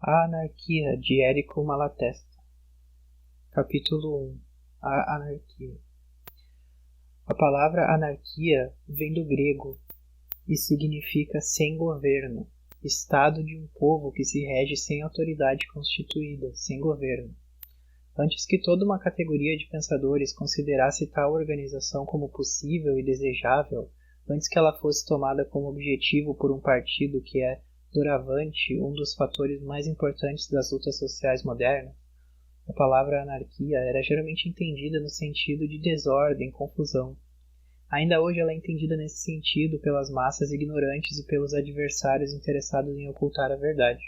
A Anarquia, de Érico Malatesta. Capítulo 1. A Anarquia. A palavra anarquia vem do grego e significa sem governo, estado de um povo que se rege sem autoridade constituída, sem governo. Antes que toda uma categoria de pensadores considerasse tal organização como possível e desejável, antes que ela fosse tomada como objetivo por um partido que é, doravante, um dos fatores mais importantes das lutas sociais modernas, a palavra anarquia era geralmente entendida no sentido de desordem, confusão. Ainda hoje ela é entendida nesse sentido pelas massas ignorantes e pelos adversários interessados em ocultar a verdade.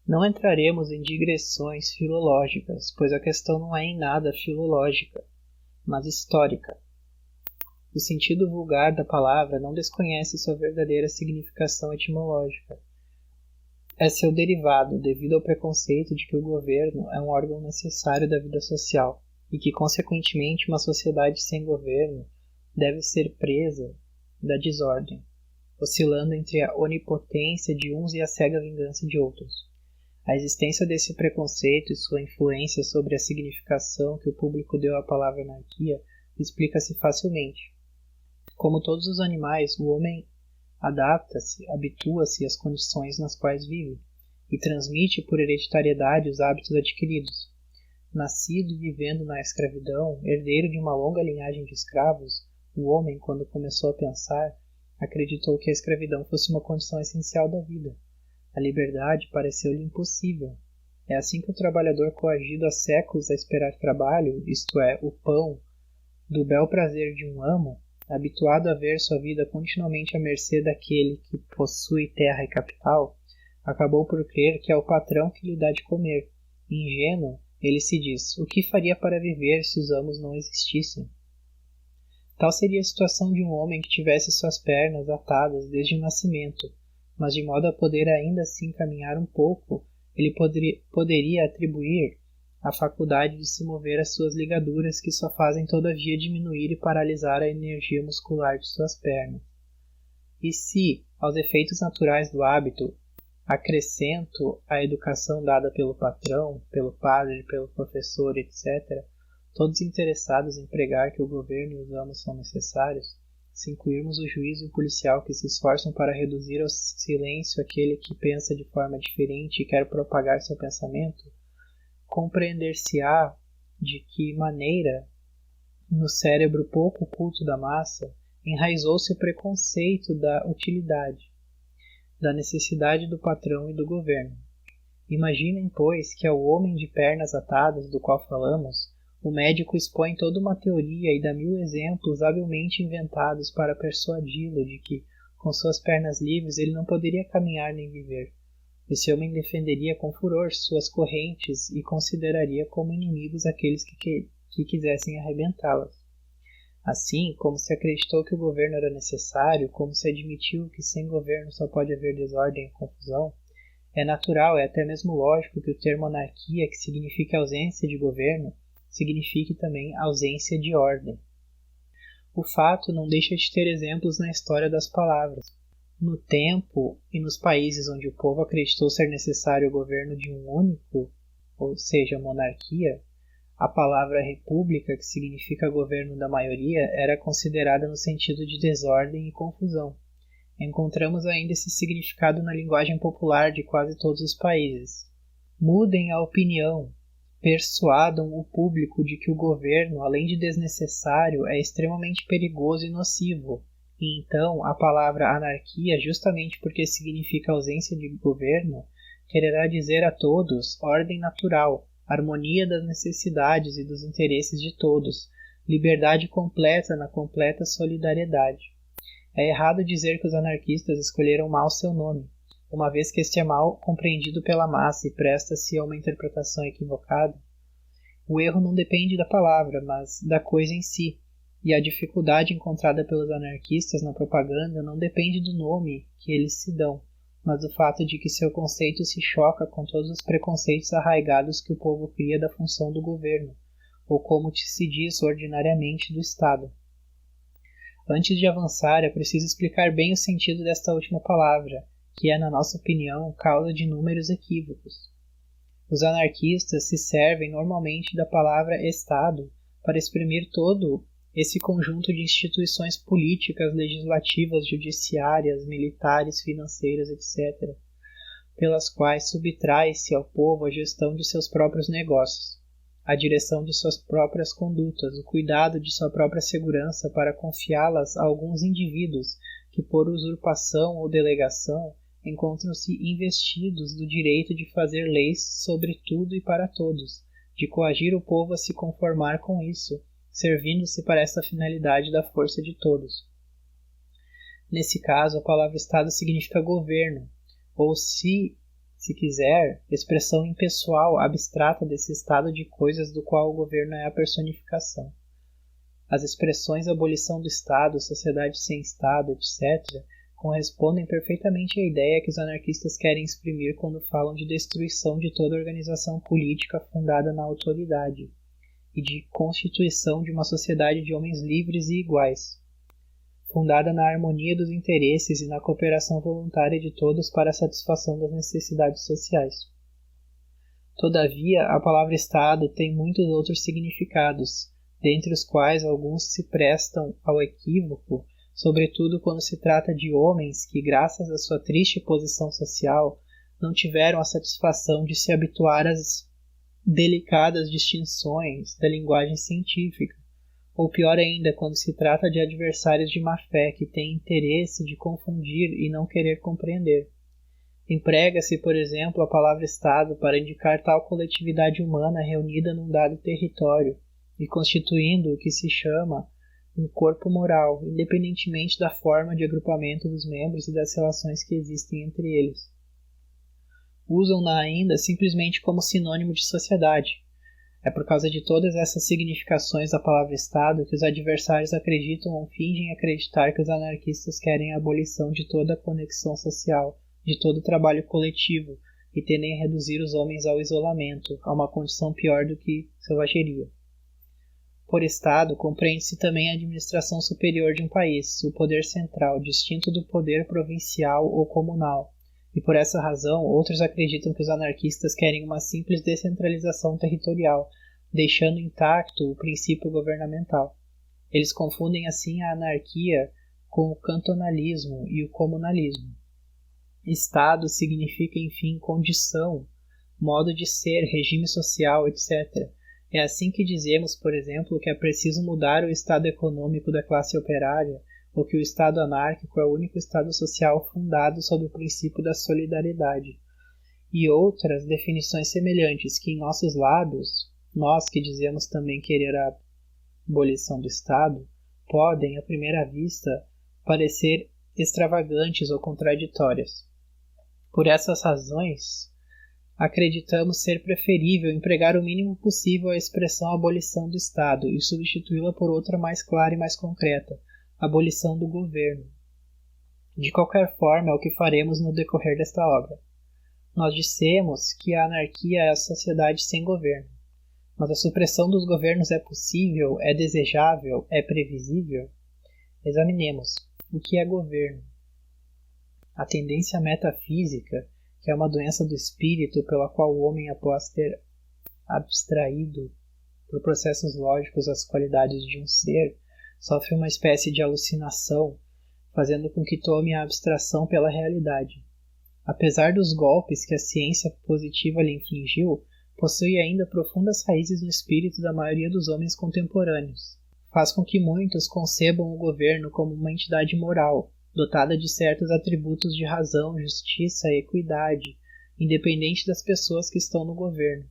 Não entraremos em digressões filológicas, pois a questão não é em nada filológica, mas histórica. O sentido vulgar da palavra não desconhece sua verdadeira significação etimológica. É seu derivado, devido ao preconceito de que o governo é um órgão necessário da vida social e que, consequentemente, uma sociedade sem governo deve ser presa da desordem, oscilando entre a onipotência de uns e a cega vingança de outros. A existência desse preconceito e sua influência sobre a significação que o público deu à palavra anarquia explica-se facilmente. Como todos os animais, o homem adapta-se, habitua-se às condições nas quais vive, e transmite por hereditariedade os hábitos adquiridos. Nascido e vivendo na escravidão, herdeiro de uma longa linhagem de escravos, o homem, quando começou a pensar, acreditou que a escravidão fosse uma condição essencial da vida. A liberdade pareceu-lhe impossível. É assim que o trabalhador coagido há séculos a esperar trabalho, isto é, o pão, do bel prazer de um amo, habituado a ver sua vida continuamente à mercê daquele que possui terra e capital, acabou por crer que é o patrão que lhe dá de comer. Ingênuo, ele se diz, o que faria para viver se os amos não existissem? Tal seria a situação de um homem que tivesse suas pernas atadas desde o nascimento, mas de modo a poder ainda assim caminhar um pouco, ele poderia atribuir a faculdade de se mover às suas ligaduras que só fazem todavia diminuir e paralisar a energia muscular de suas pernas. E se, aos efeitos naturais do hábito, acrescento a educação dada pelo patrão, pelo padre, pelo professor, etc., todos interessados em pregar que o governo e os amos são necessários, se incluirmos o juiz e o policial que se esforçam para reduzir ao silêncio aquele que pensa de forma diferente e quer propagar seu pensamento, compreender-se-á de que maneira, no cérebro pouco culto da massa, enraizou-se o preconceito da utilidade, da necessidade do patrão e do governo. Imaginem, pois, que ao homem de pernas atadas do qual falamos, o médico expõe toda uma teoria e dá 1000 exemplos habilmente inventados para persuadi-lo de que, com suas pernas livres, ele não poderia caminhar nem viver. Esse homem defenderia com furor suas correntes e consideraria como inimigos aqueles que quisessem arrebentá-las. Assim, como se acreditou que o governo era necessário, como se admitiu que sem governo só pode haver desordem e confusão, é natural, é até mesmo lógico que o termo anarquia, que significa ausência de governo, signifique também ausência de ordem. O fato não deixa de ter exemplos na história das palavras. No tempo e nos países onde o povo acreditou ser necessário o governo de um único, ou seja, monarquia, a palavra república, que significa governo da maioria, era considerada no sentido de desordem e confusão. Encontramos ainda esse significado na linguagem popular de quase todos os países. Mudem a opinião, persuadam o público de que o governo, além de desnecessário, é extremamente perigoso e nocivo. E então, a palavra anarquia, justamente porque significa ausência de governo, quererá dizer a todos ordem natural, harmonia das necessidades e dos interesses de todos, liberdade completa na completa solidariedade. É errado dizer que os anarquistas escolheram mal seu nome, uma vez que este é mal compreendido pela massa e presta-se a uma interpretação equivocada. O erro não depende da palavra, mas da coisa em si, e a dificuldade encontrada pelos anarquistas na propaganda não depende do nome que eles se dão, mas do fato de que seu conceito se choca com todos os preconceitos arraigados que o povo cria da função do governo, ou como se diz ordinariamente do Estado. Antes de avançar, é preciso explicar bem o sentido desta última palavra, que é, na nossa opinião, causa de inúmeros equívocos. Os anarquistas se servem normalmente da palavra Estado para exprimir todo esse conjunto de instituições políticas, legislativas, judiciárias, militares, financeiras, etc., pelas quais subtrai-se ao povo a gestão de seus próprios negócios, a direção de suas próprias condutas, o cuidado de sua própria segurança para confiá-las a alguns indivíduos que, por usurpação ou delegação, encontram-se investidos do direito de fazer leis sobre tudo e para todos, de coagir o povo a se conformar com isso, servindo-se para esta finalidade da força de todos. Nesse caso, a palavra Estado significa governo, ou se quiser, expressão impessoal, abstrata desse estado de coisas do qual o governo é a personificação. As expressões abolição do Estado, sociedade sem Estado, etc., correspondem perfeitamente à ideia que os anarquistas querem exprimir quando falam de destruição de toda organização política fundada na autoridade e de constituição de uma sociedade de homens livres e iguais, fundada na harmonia dos interesses e na cooperação voluntária de todos para a satisfação das necessidades sociais. Todavia, a palavra Estado tem muitos outros significados, dentre os quais alguns se prestam ao equívoco, sobretudo quando se trata de homens que, graças à sua triste posição social, não tiveram a satisfação de se habituar às delicadas distinções da linguagem científica, ou pior ainda, quando se trata de adversários de má-fé que têm interesse de confundir e não querer compreender. Emprega-se, por exemplo, a palavra Estado para indicar tal coletividade humana reunida num dado território e constituindo o que se chama um corpo moral, independentemente da forma de agrupamento dos membros e das relações que existem entre eles. Usam-na ainda simplesmente como sinônimo de sociedade. É por causa de todas essas significações da palavra Estado que os adversários acreditam ou fingem acreditar que os anarquistas querem a abolição de toda a conexão social, de todo o trabalho coletivo, e tendem a reduzir os homens ao isolamento, a uma condição pior do que selvageria. Por Estado, compreende-se também a administração superior de um país, o poder central, distinto do poder provincial ou comunal, e por essa razão outros acreditam que os anarquistas querem uma simples descentralização territorial, deixando intacto o princípio governamental. Eles confundem assim a anarquia com o cantonalismo e o comunalismo. Estado significa, enfim, condição, modo de ser, regime social, etc. É assim que dizemos, por exemplo, que é preciso mudar o estado econômico da classe operária, ou que o estado anárquico é o único estado social fundado sobre o princípio da solidariedade. E outras definições semelhantes que em nossos lábios, nós que dizemos também querer a abolição do Estado, podem, à primeira vista, parecer extravagantes ou contraditórias. Por essas razões, acreditamos ser preferível empregar o mínimo possível a expressão abolição do Estado e substituí-la por outra mais clara e mais concreta, abolição do governo. De qualquer forma, é o que faremos no decorrer desta obra. Nós dissemos que a anarquia é a sociedade sem governo, mas a supressão dos governos é possível, é desejável, é previsível? Examinemos o que é governo. A tendência metafísica, que é uma doença do espírito pela qual o homem, após ter abstraído por processos lógicos as qualidades de um ser, sofre uma espécie de alucinação, fazendo com que tome a abstração pela realidade. Apesar dos golpes que a ciência positiva lhe infligiu, possui ainda profundas raízes no espírito da maioria dos homens contemporâneos. Faz com que muitos concebam o governo como uma entidade moral, dotada de certos atributos de razão, justiça e equidade, independente das pessoas que estão no governo.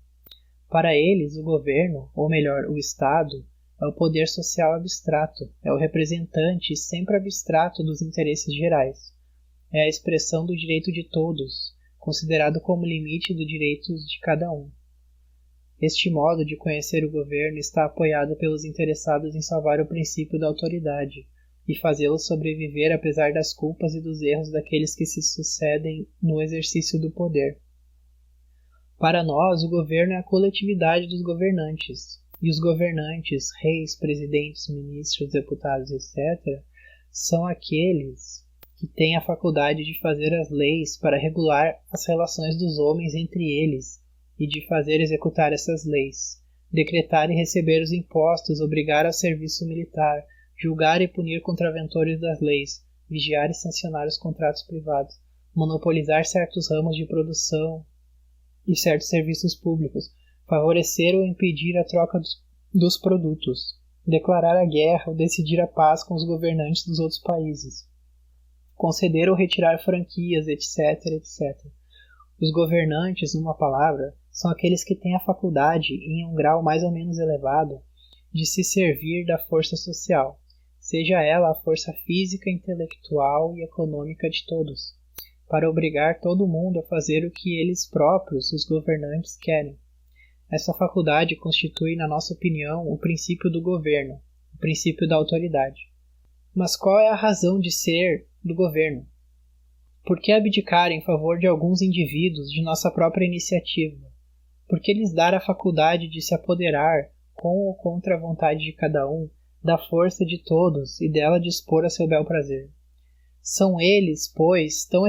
Para eles, o governo, ou melhor, o Estado, é o poder social abstrato, é o representante sempre abstrato dos interesses gerais. É a expressão do direito de todos, considerado como limite dos direitos de cada um. Este modo de conhecer o governo está apoiado pelos interessados em salvar o princípio da autoridade e fazê-lo sobreviver apesar das culpas e dos erros daqueles que se sucedem no exercício do poder. Para nós, o governo é a coletividade dos governantes, e os governantes, reis, presidentes, ministros, deputados, etc., são aqueles que têm a faculdade de fazer as leis para regular as relações dos homens entre eles e de fazer executar essas leis, decretar e receber os impostos, obrigar ao serviço militar, julgar e punir contraventores das leis, vigiar e sancionar os contratos privados, monopolizar certos ramos de produção e certos serviços públicos, favorecer ou impedir a troca dos produtos, declarar a guerra ou decidir a paz com os governantes dos outros países, conceder ou retirar franquias, etc., etc. Os governantes, numa palavra, são aqueles que têm a faculdade, em um grau mais ou menos elevado, de se servir da força social, seja ela a força física, intelectual e econômica de todos, para obrigar todo mundo a fazer o que eles próprios, os governantes, querem. Essa faculdade constitui, na nossa opinião, o princípio do governo, o princípio da autoridade. Mas qual é a razão de ser do governo? Por que abdicar em favor de alguns indivíduos de nossa própria iniciativa? Por que lhes dar a faculdade de se apoderar, com ou contra a vontade de cada um, da força de todos e dela dispor a seu bel prazer? São eles, pois, tão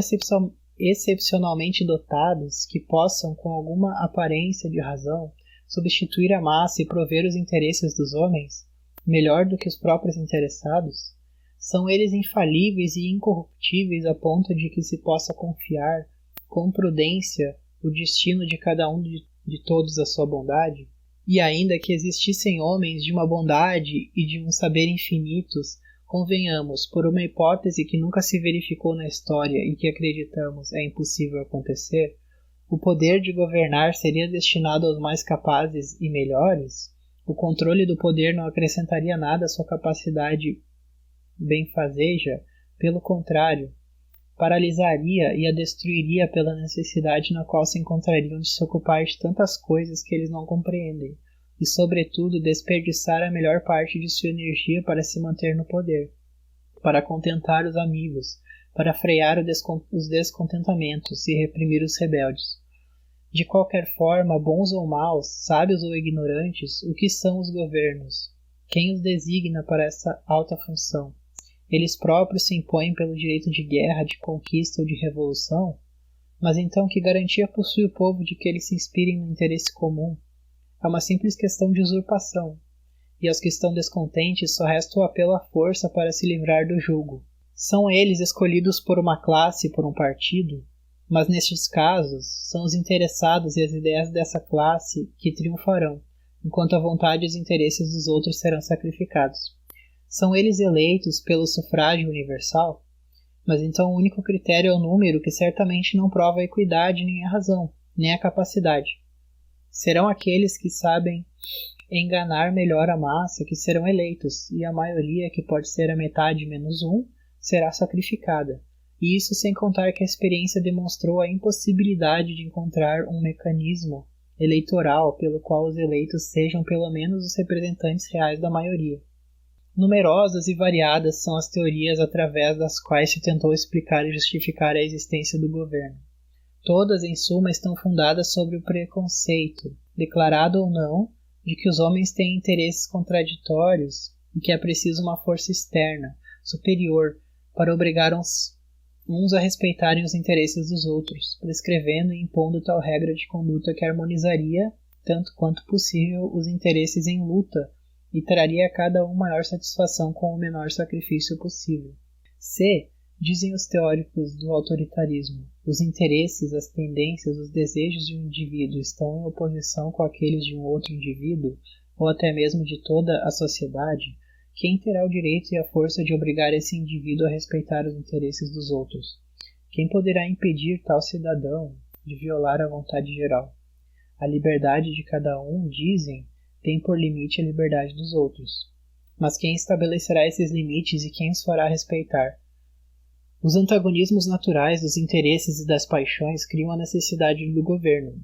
excepcionalmente dotados que possam, com alguma aparência de razão, substituir a massa e prover os interesses dos homens, melhor do que os próprios interessados? São eles infalíveis e incorruptíveis a ponto de que se possa confiar, com prudência, o destino de cada um de todos à sua bondade? E ainda que existissem homens de uma bondade e de um saber infinitos, convenhamos, por uma hipótese que nunca se verificou na história e que acreditamos é impossível acontecer, o poder de governar seria destinado aos mais capazes e melhores? O controle do poder não acrescentaria nada à sua capacidade benfazeja, pelo contrário, paralisaria e a destruiria pela necessidade na qual se encontrariam de se ocupar de tantas coisas que eles não compreendem, e sobretudo desperdiçar a melhor parte de sua energia para se manter no poder, para contentar os amigos, para frear os descontentamentos e reprimir os rebeldes. De qualquer forma, bons ou maus, sábios ou ignorantes, o que são os governos? Quem os designa para essa alta função? Eles próprios se impõem pelo direito de guerra, de conquista ou de revolução? Mas então que garantia possui o povo de que eles se inspirem no interesse comum? É uma simples questão de usurpação, e aos que estão descontentes só resta o apelo à força para se livrar do jugo. São eles escolhidos por uma classe, por um partido, mas nestes casos são os interessados e as ideias dessa classe que triunfarão, enquanto a vontade e os interesses dos outros serão sacrificados. São eles eleitos pelo sufrágio universal? Mas então o único critério é o número, que certamente não prova a equidade, nem a razão, nem a capacidade. Serão aqueles que sabem enganar melhor a massa que serão eleitos, e a maioria, que pode ser a metade menos um, será sacrificada. E isso sem contar que a experiência demonstrou a impossibilidade de encontrar um mecanismo eleitoral pelo qual os eleitos sejam pelo menos os representantes reais da maioria. Numerosas e variadas são as teorias através das quais se tentou explicar e justificar a existência do governo. Todas, em suma, estão fundadas sobre o preconceito, declarado ou não, de que os homens têm interesses contraditórios e que é preciso uma força externa, superior, para obrigar uns a respeitarem os interesses dos outros, prescrevendo e impondo tal regra de conduta que harmonizaria, tanto quanto possível, os interesses em luta e traria a cada um maior satisfação com o menor sacrifício possível. Se, dizem os teóricos do autoritarismo, os interesses, as tendências, os desejos de um indivíduo estão em oposição com aqueles de um outro indivíduo, ou até mesmo de toda a sociedade, quem terá o direito e a força de obrigar esse indivíduo a respeitar os interesses dos outros? Quem poderá impedir tal cidadão de violar a vontade geral? A liberdade de cada um, dizem, tem por limite a liberdade dos outros. Mas quem estabelecerá esses limites e quem os fará respeitar? Os antagonismos naturais dos interesses e das paixões criam a necessidade do governo.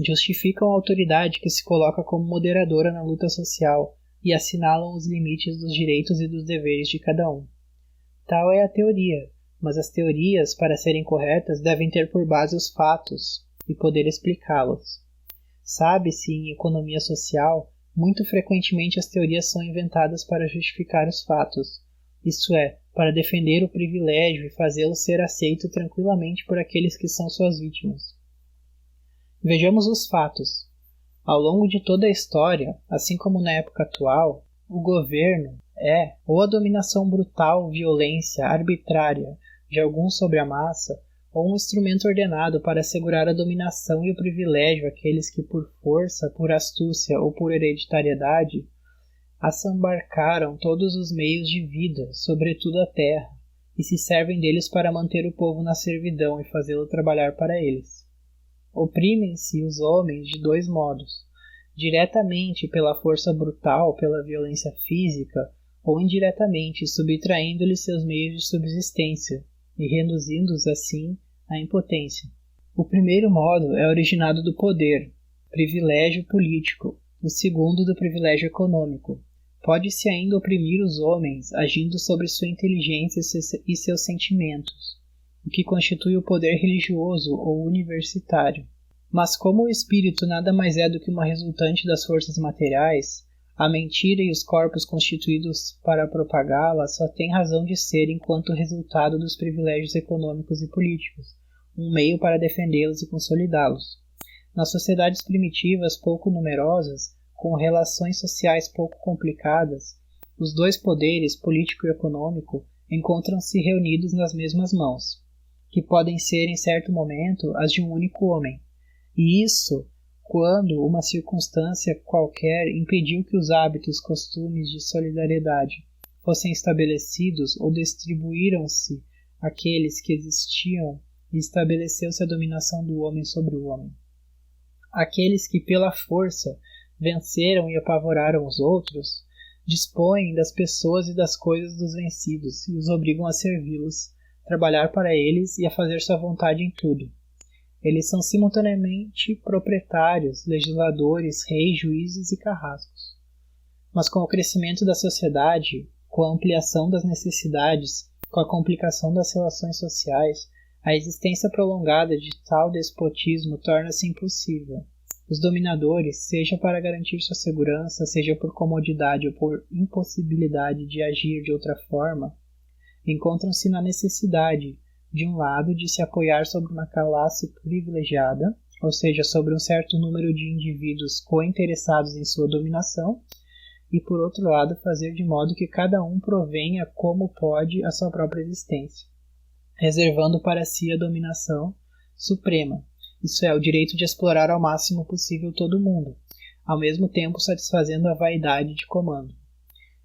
Justificam a autoridade que se coloca como moderadora na luta social e assinalam os limites dos direitos e dos deveres de cada um. Tal é a teoria, mas as teorias, para serem corretas, devem ter por base os fatos e poder explicá-los. Sabe-se, em economia social, muito frequentemente as teorias são inventadas para justificar os fatos, isto é, para defender o privilégio e fazê-lo ser aceito tranquilamente por aqueles que são suas vítimas. Vejamos os fatos. Ao longo de toda a história, assim como na época atual, o governo é ou a dominação brutal, violência, arbitrária de alguns sobre a massa, ou um instrumento ordenado para assegurar a dominação e o privilégio àqueles que por força, por astúcia ou por hereditariedade, assambarcaram todos os meios de vida, sobretudo a terra, e se servem deles para manter o povo na servidão e fazê-lo trabalhar para eles. Oprimem-se os homens de dois modos, diretamente pela força brutal, pela violência física, ou indiretamente subtraindo-lhes seus meios de subsistência e reduzindo-os assim à impotência. O primeiro modo é originado do poder, privilégio político, o segundo do privilégio econômico. Pode-se ainda oprimir os homens agindo sobre sua inteligência e seus sentimentos, o que constitui o poder religioso ou universitário. Mas como o espírito nada mais é do que uma resultante das forças materiais, a mentira e os corpos constituídos para propagá-la só têm razão de ser enquanto resultado dos privilégios econômicos e políticos, um meio para defendê-los e consolidá-los. Nas sociedades primitivas pouco numerosas, com relações sociais pouco complicadas, os dois poderes, político e econômico, encontram-se reunidos nas mesmas mãos, que podem ser, em certo momento, as de um único homem. E isso, quando uma circunstância qualquer impediu que os hábitos, costumes de solidariedade fossem estabelecidos ou distribuíram-se aqueles que existiam e estabeleceu-se a dominação do homem sobre o homem. Aqueles que pela força venceram e apavoraram os outros, dispõem das pessoas e das coisas dos vencidos e os obrigam a servi-los, trabalhar para eles e a fazer sua vontade em tudo. Eles são simultaneamente proprietários, legisladores, reis, juízes e carrascos. Mas com o crescimento da sociedade, com a ampliação das necessidades, com a complicação das relações sociais, a existência prolongada de tal despotismo torna-se impossível. Os dominadores, seja para garantir sua segurança, seja por comodidade ou por impossibilidade de agir de outra forma, encontram-se na necessidade, de um lado, de se apoiar sobre uma classe privilegiada, ou seja, sobre um certo número de indivíduos cointeressados em sua dominação, e por outro lado, fazer de modo que cada um provenha como pode a sua própria existência, reservando para si a dominação suprema, isso é, o direito de explorar ao máximo possível todo o mundo, ao mesmo tempo satisfazendo a vaidade de comando.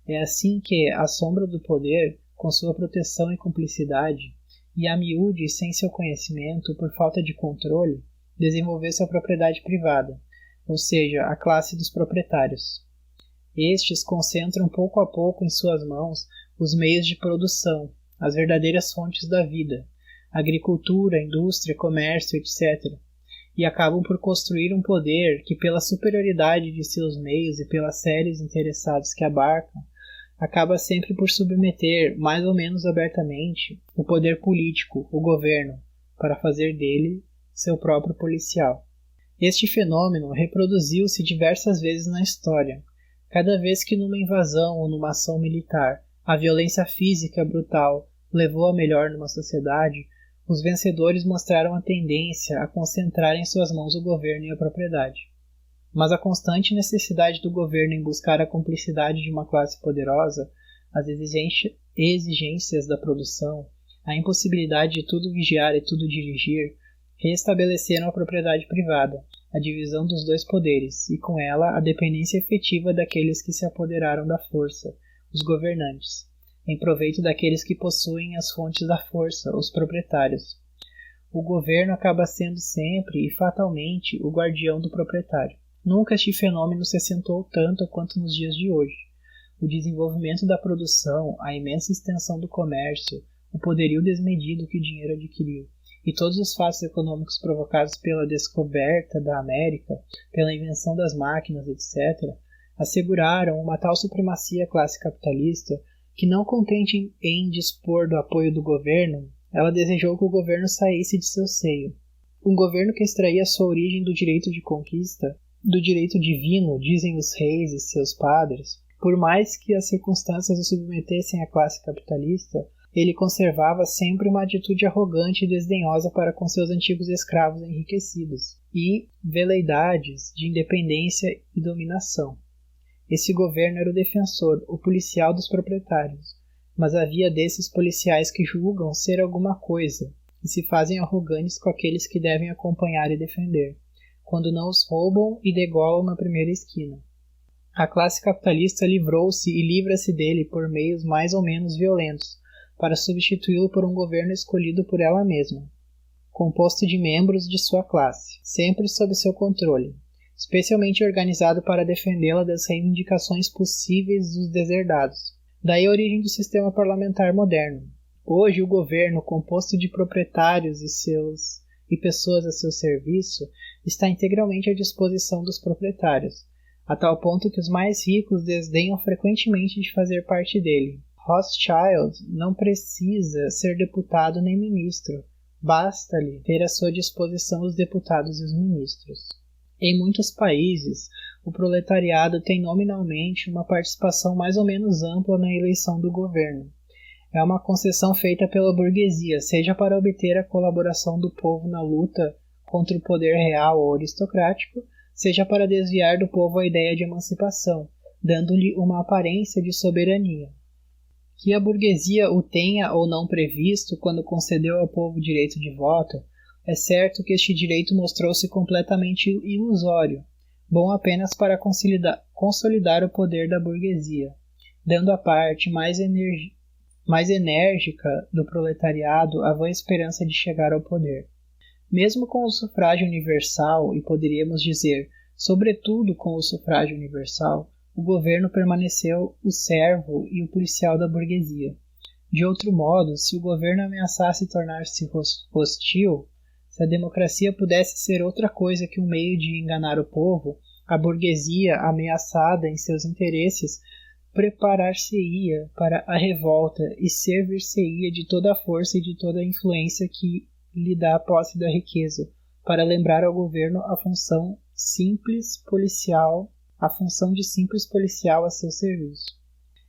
É assim que, à sombra do poder, com sua proteção e cumplicidade, e a miúde sem seu conhecimento, por falta de controle, desenvolveu-se a propriedade privada, ou seja, a classe dos proprietários. Estes concentram pouco a pouco em suas mãos os meios de produção, as verdadeiras fontes da vida, agricultura, indústria, comércio, etc., e acabam por construir um poder que, pela superioridade de seus meios e pelas séries interessados que abarcam, acaba sempre por submeter, mais ou menos abertamente, o poder político, o governo, para fazer dele seu próprio policial. Este fenômeno reproduziu-se diversas vezes na história. Cada vez que numa invasão ou numa ação militar a violência física brutal levou a melhor numa sociedade, os vencedores mostraram a tendência a concentrar em suas mãos o governo e a propriedade. Mas a constante necessidade do governo em buscar a cumplicidade de uma classe poderosa, as exigências da produção, a impossibilidade de tudo vigiar e tudo dirigir, reestabeleceram a propriedade privada, a divisão dos dois poderes, e com ela a dependência efetiva daqueles que se apoderaram da força, os governantes, em proveito daqueles que possuem as fontes da força, os proprietários. O governo acaba sendo sempre e fatalmente o guardião do proprietário. Nunca este fenômeno se acentuou tanto quanto nos dias de hoje. O desenvolvimento da produção, a imensa extensão do comércio, o poderio desmedido que o dinheiro adquiriu, e todos os fatos econômicos provocados pela descoberta da América, pela invenção das máquinas, etc., asseguraram uma tal supremacia à classe capitalista que, não contente em dispor do apoio do governo, ela desejou que o governo saísse de seu seio. Um governo que extraía sua origem do direito de conquista, do direito divino, dizem os reis e seus padres, por mais que as circunstâncias o submetessem à classe capitalista, ele conservava sempre uma atitude arrogante e desdenhosa para com seus antigos escravos enriquecidos, e veleidades de independência e dominação. Esse governo era o defensor, o policial dos proprietários, mas havia desses policiais que julgam ser alguma coisa e se fazem arrogantes com aqueles que devem acompanhar e defender, quando não os roubam e degolam na primeira esquina. A classe capitalista livrou-se e livra-se dele por meios mais ou menos violentos, para substituí-lo por um governo escolhido por ela mesma, composto de membros de sua classe, sempre sob seu controle, especialmente organizado para defendê-la das reivindicações possíveis dos deserdados. Daí a origem do sistema parlamentar moderno. Hoje o governo, composto de proprietários e pessoas a seu serviço, está integralmente à disposição dos proprietários, a tal ponto que os mais ricos desdenham frequentemente de fazer parte dele. Rothschild não precisa ser deputado nem ministro, basta-lhe ter à sua disposição os deputados e os ministros. Em muitos países, o proletariado tem nominalmente uma participação mais ou menos ampla na eleição do governo. É uma concessão feita pela burguesia, seja para obter a colaboração do povo na luta contra o poder real ou aristocrático, seja para desviar do povo a ideia de emancipação, dando-lhe uma aparência de soberania. Que a burguesia o tenha ou não previsto quando concedeu ao povo o direito de voto, é certo que este direito mostrou-se completamente ilusório, bom apenas para consolidar o poder da burguesia, dando à parte mais enérgica do proletariado a vã esperança de chegar ao poder. Mesmo com o sufrágio universal, e poderíamos dizer, sobretudo com o sufrágio universal, o governo permaneceu o servo e o policial da burguesia. De outro modo, se o governo ameaçasse tornar-se hostil, se a democracia pudesse ser outra coisa que um meio de enganar o povo, a burguesia, ameaçada em seus interesses, preparar-se-ia para a revolta e servir-se-ia de toda a força e de toda a influência que lhe dá a posse da riqueza, para lembrar ao governo a função de simples policial a seu serviço.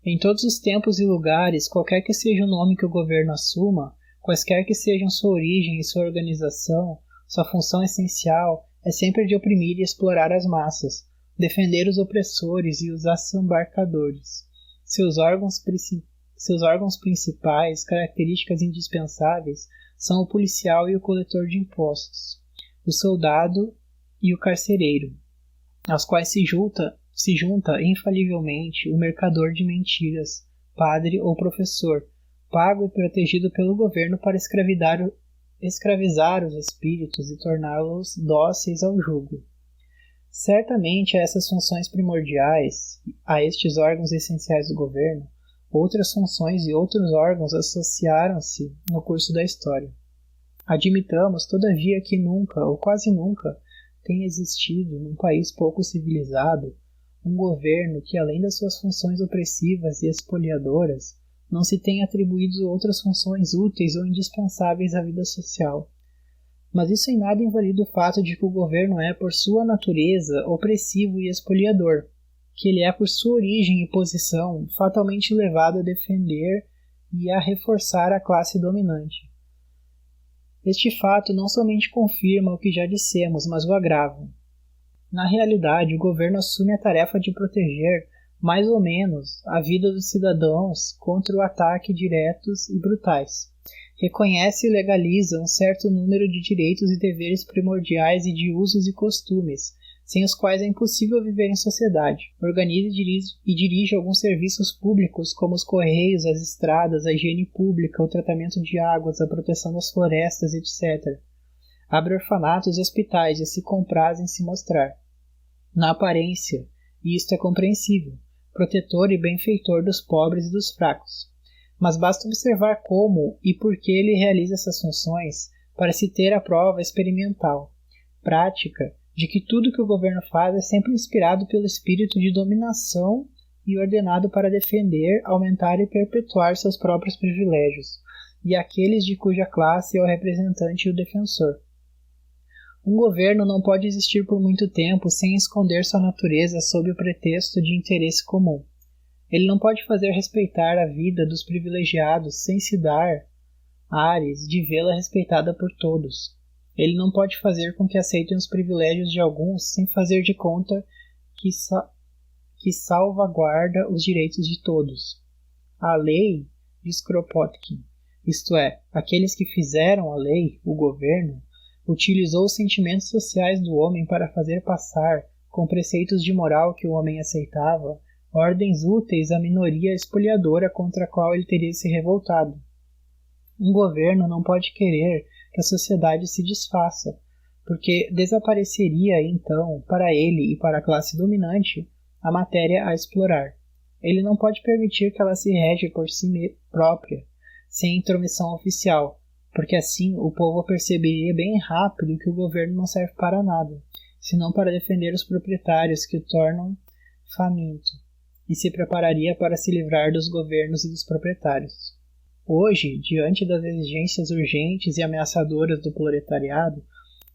Em todos os tempos e lugares, qualquer que seja o nome que o governo assuma, quaisquer que sejam sua origem e sua organização, sua função essencial é sempre de oprimir e explorar as massas, defender os opressores e os assambarcadores. Seus órgãos principais, características indispensáveis, são o policial e o coletor de impostos, o soldado e o carcereiro, aos quais se junta infalivelmente o mercador de mentiras, padre ou professor, pago e protegido pelo governo para escravizar os espíritos e torná-los dóceis ao jugo. Certamente a essas funções primordiais, a estes órgãos essenciais do governo, outras funções e outros órgãos associaram-se no curso da história. Admitamos, todavia, que nunca, ou quase nunca, tem existido, num país pouco civilizado, um governo que, além das suas funções opressivas e expoliadoras, não se tenha atribuído outras funções úteis ou indispensáveis à vida social. Mas isso em nada invalida o fato de que o governo é, por sua natureza, opressivo e expoliador, que ele é, por sua origem e posição, fatalmente levado a defender e a reforçar a classe dominante. Este fato não somente confirma o que já dissemos, mas o agrava. Na realidade, o governo assume a tarefa de proteger, mais ou menos, a vida dos cidadãos contra o ataque diretos e brutais. Reconhece e legaliza um certo número de direitos e deveres primordiais e de usos e costumes, sem os quais é impossível viver em sociedade. Organiza e dirige alguns serviços públicos, como os correios, as estradas, a higiene pública, o tratamento de águas, a proteção das florestas, etc. Abre orfanatos e hospitais e se compraz em se mostrar, na aparência, e isto é compreensível, protetor e benfeitor dos pobres e dos fracos. Mas basta observar como e por que ele realiza essas funções para se ter a prova experimental, prática, de que tudo que o governo faz é sempre inspirado pelo espírito de dominação e ordenado para defender, aumentar e perpetuar seus próprios privilégios, e aqueles de cuja classe é o representante e o defensor. Um governo não pode existir por muito tempo sem esconder sua natureza sob o pretexto de interesse comum. Ele não pode fazer respeitar a vida dos privilegiados sem se dar ares de vê-la respeitada por todos. Ele não pode fazer com que aceitem os privilégios de alguns sem fazer de conta que salvaguarda os direitos de todos. A lei, diz Kropotkin, isto é, aqueles que fizeram a lei, o governo, utilizou os sentimentos sociais do homem para fazer passar, com preceitos de moral que o homem aceitava, ordens úteis à minoria espoliadora contra a qual ele teria se revoltado. Um governo não pode querer que a sociedade se desfaça, porque desapareceria então, para ele e para a classe dominante, a matéria a explorar. Ele não pode permitir que ela se rege por si própria, sem intromissão oficial, porque assim o povo perceberia bem rápido que o governo não serve para nada, senão para defender os proprietários que o tornam faminto, e se prepararia para se livrar dos governos e dos proprietários. Hoje, diante das exigências urgentes e ameaçadoras do proletariado,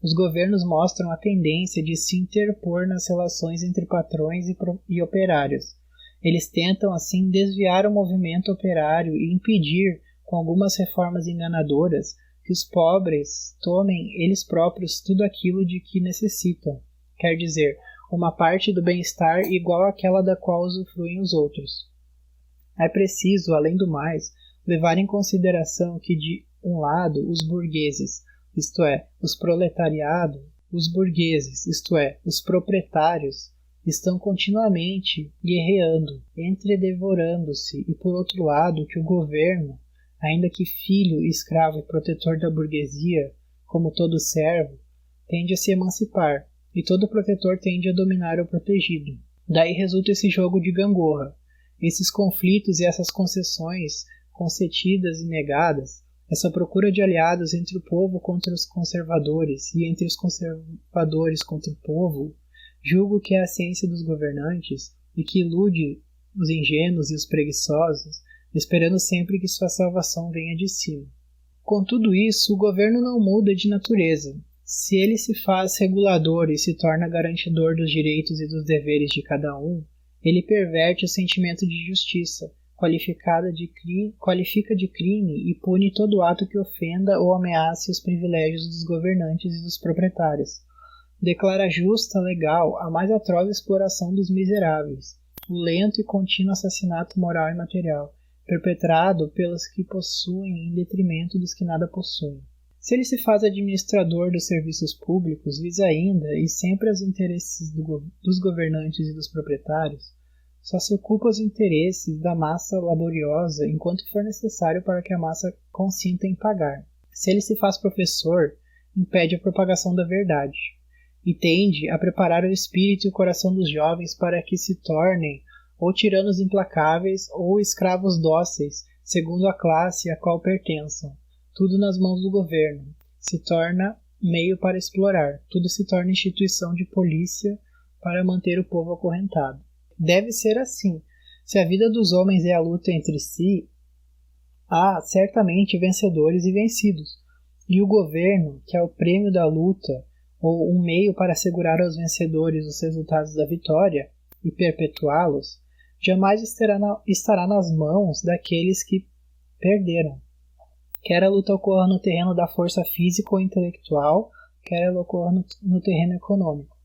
os governos mostram a tendência de se interpor nas relações entre patrões e operários. Eles tentam, assim, desviar o movimento operário e impedir, com algumas reformas enganadoras, que os pobres tomem eles próprios tudo aquilo de que necessitam, quer dizer, uma parte do bem-estar igual àquela da qual usufruem os outros. É preciso, além do mais, levar em consideração que, de um lado, os burgueses, isto é, os proletariados, os burgueses, isto é, os proprietários, estão continuamente guerreando, entredevorando-se, e por outro lado, que o governo, ainda que filho, escravo e protetor da burguesia, como todo servo, tende a se emancipar, e todo protetor tende a dominar o protegido. Daí resulta esse jogo de gangorra, esses conflitos e essas concessões concedidas e negadas, essa procura de aliados entre o povo contra os conservadores e entre os conservadores contra o povo, julgo que é a ciência dos governantes e que ilude os ingênuos e os preguiçosos, esperando sempre que sua salvação venha de cima. Com tudo isso, o governo não muda de natureza. Se ele se faz regulador e se torna garantidor dos direitos e dos deveres de cada um, ele perverte o sentimento de justiça, qualifica de crime e pune todo ato que ofenda ou ameace os privilégios dos governantes e dos proprietários. Declara justa, legal, a mais atroz exploração dos miseráveis, o lento e contínuo assassinato moral e material, perpetrado pelos que possuem em detrimento dos que nada possuem. Se ele se faz administrador dos serviços públicos, visa ainda, e sempre os interesses dos governantes e dos proprietários, só se ocupa os interesses da massa laboriosa enquanto for necessário para que a massa consinta em pagar. Se ele se faz professor, impede a propagação da verdade, e tende a preparar o espírito e o coração dos jovens para que se tornem ou tiranos implacáveis ou escravos dóceis, segundo a classe a qual pertençam. Tudo nas mãos do governo. Se torna meio para explorar. Tudo se torna instituição de polícia para manter o povo acorrentado. Deve ser assim. Se a vida dos homens é a luta entre si, há certamente vencedores e vencidos. E o governo, que é o prêmio da luta, ou um meio para assegurar aos vencedores os resultados da vitória e perpetuá-los, jamais estará nas mãos daqueles que perderam. Quer a luta ocorra no terreno da força física ou intelectual, quer ela ocorra no terreno econômico.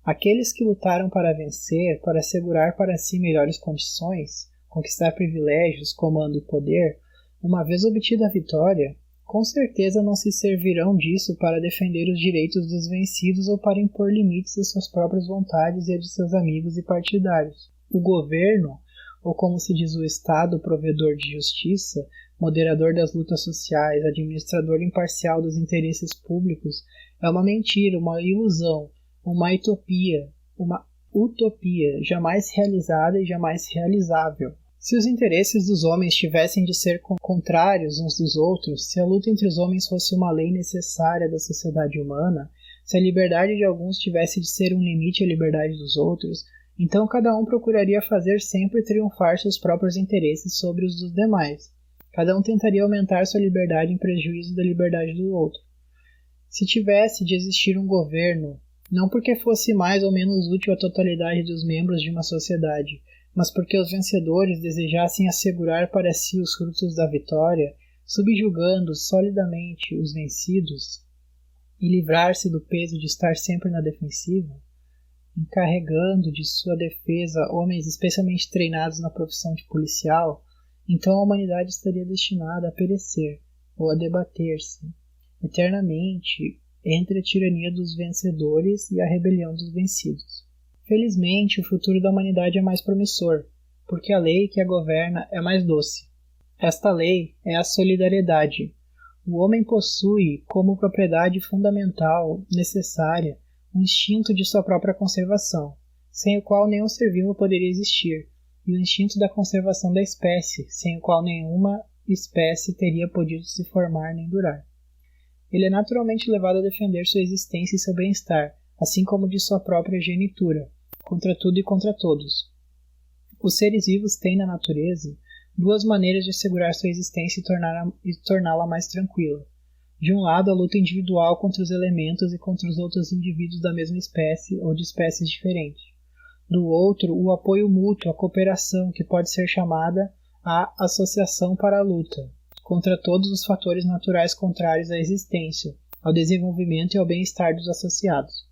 Aqueles que lutaram para vencer, para assegurar para si melhores condições, conquistar privilégios, comando e poder, uma vez obtida a vitória, com certeza não se servirão disso para defender os direitos dos vencidos ou para impor limites às suas próprias vontades e a de seus amigos e partidários. O governo, ou como se diz o Estado, provedor de justiça, moderador das lutas sociais, administrador imparcial dos interesses públicos, é uma mentira, uma ilusão, uma utopia jamais realizada e jamais realizável. Se os interesses dos homens tivessem de ser contrários uns dos outros, se a luta entre os homens fosse uma lei necessária da sociedade humana, se a liberdade de alguns tivesse de ser um limite à liberdade dos outros, então cada um procuraria fazer sempre triunfar seus próprios interesses sobre os dos demais. Cada um tentaria aumentar sua liberdade em prejuízo da liberdade do outro. Se tivesse de existir um governo, não porque fosse mais ou menos útil à totalidade dos membros de uma sociedade, mas porque os vencedores desejassem assegurar para si os frutos da vitória, subjugando solidamente os vencidos e livrar-se do peso de estar sempre na defensiva, encarregando de sua defesa homens especialmente treinados na profissão de policial, então a humanidade estaria destinada a perecer ou a debater-se eternamente entre a tirania dos vencedores e a rebelião dos vencidos. Felizmente, o futuro da humanidade é mais promissor, porque a lei que a governa é mais doce. Esta lei é a solidariedade. O homem possui, como propriedade fundamental necessária, um instinto de sua própria conservação, sem o qual nenhum ser vivo poderia existir, e o instinto da conservação da espécie, sem o qual nenhuma espécie teria podido se formar nem durar. Ele é naturalmente levado a defender sua existência e seu bem-estar, assim como de sua própria genitura, contra tudo e contra todos. Os seres vivos têm na natureza duas maneiras de assegurar sua existência e torná-la mais tranquila. De um lado, a luta individual contra os elementos e contra os outros indivíduos da mesma espécie ou de espécies diferentes. Do outro, o apoio mútuo, a cooperação, que pode ser chamada a associação para a luta, contra todos os fatores naturais contrários à existência, ao desenvolvimento e ao bem-estar dos associados.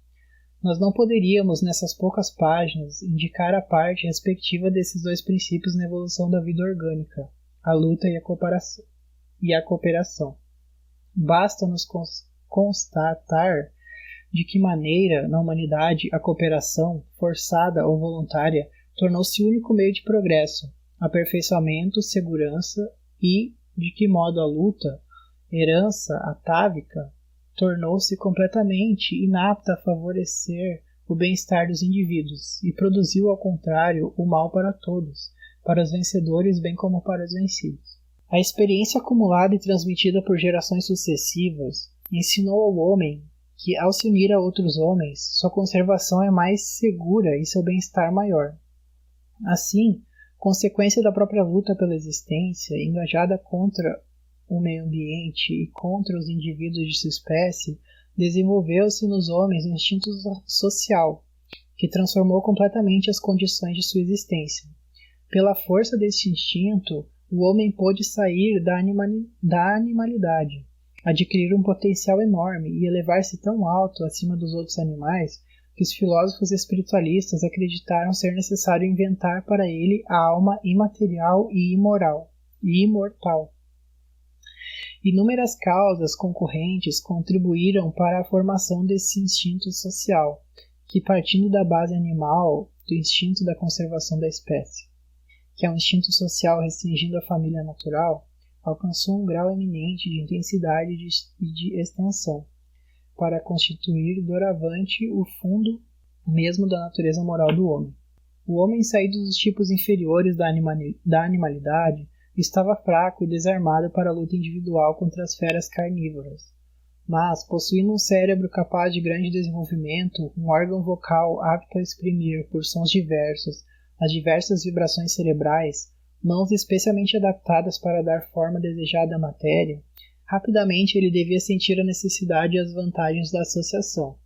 Nós não poderíamos, nessas poucas páginas, indicar a parte respectiva desses dois princípios na evolução da vida orgânica, a luta e a cooperação. Basta-nos constatar de que maneira, na humanidade, a cooperação, forçada ou voluntária, tornou-se o único meio de progresso, aperfeiçoamento, segurança e de que modo a luta, herança atávica, tornou-se completamente inapta a favorecer o bem-estar dos indivíduos e produziu, ao contrário, o mal para todos, para os vencedores bem como para os vencidos. A experiência acumulada e transmitida por gerações sucessivas ensinou ao homem que, ao se unir a outros homens, sua conservação é mais segura e seu bem-estar maior. Assim, consequência da própria luta pela existência, engajada contra o meio ambiente e contra os indivíduos de sua espécie, desenvolveu-se nos homens um instinto social, que transformou completamente as condições de sua existência. Pela força deste instinto, o homem pôde sair da animalidade, adquirir um potencial enorme e elevar-se tão alto acima dos outros animais que os filósofos espiritualistas acreditaram ser necessário inventar para ele a alma imaterial e imortal. Inúmeras causas concorrentes contribuíram para a formação desse instinto social, que, partindo da base animal, do instinto da conservação da espécie, que é um instinto social restringindo a família natural, alcançou um grau eminente de intensidade e de extensão, para constituir doravante o fundo mesmo da natureza moral do homem. O homem, saído dos tipos inferiores da animalidade, estava fraco e desarmado para a luta individual contra as feras carnívoras. Mas, possuindo um cérebro capaz de grande desenvolvimento, um órgão vocal apto a exprimir, por sons diversos, as diversas vibrações cerebrais, mãos especialmente adaptadas para dar forma desejada à matéria, rapidamente ele devia sentir a necessidade e as vantagens da associação.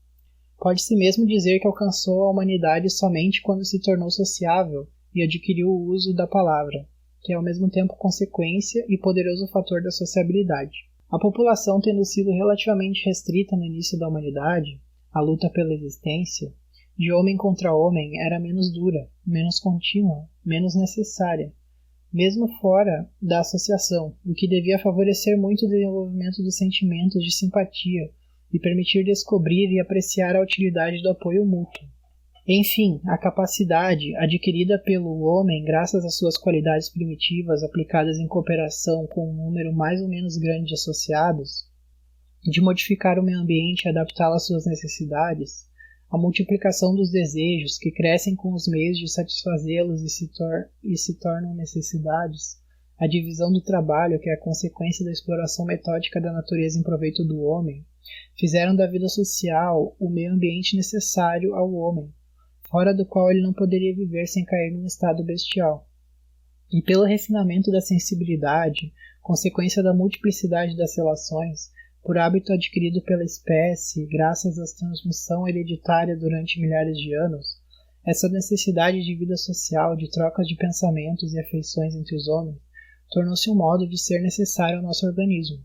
Pode-se mesmo dizer que alcançou a humanidade somente quando se tornou sociável e adquiriu o uso da palavra, que é ao mesmo tempo consequência e poderoso fator da sociabilidade. A população tendo sido relativamente restrita no início da humanidade, a luta pela existência, de homem contra homem, era menos dura, menos contínua, menos necessária, mesmo fora da associação, o que devia favorecer muito o desenvolvimento dos sentimentos de simpatia e permitir descobrir e apreciar a utilidade do apoio mútuo. Enfim, a capacidade adquirida pelo homem graças às suas qualidades primitivas aplicadas em cooperação com um número mais ou menos grande de associados, de modificar o meio ambiente e adaptá-lo às suas necessidades, a multiplicação dos desejos que crescem com os meios de satisfazê-los e se tornam necessidades, a divisão do trabalho, que é a consequência da exploração metódica da natureza em proveito do homem, fizeram da vida social o meio ambiente necessário ao homem, fora do qual ele não poderia viver sem cair num estado bestial. E pelo refinamento da sensibilidade, consequência da multiplicidade das relações, por hábito adquirido pela espécie, graças à transmissão hereditária durante milhares de anos, Essa necessidade de vida social, de trocas de pensamentos e afeições entre os homens, tornou-se um modo de ser necessário ao nosso organismo.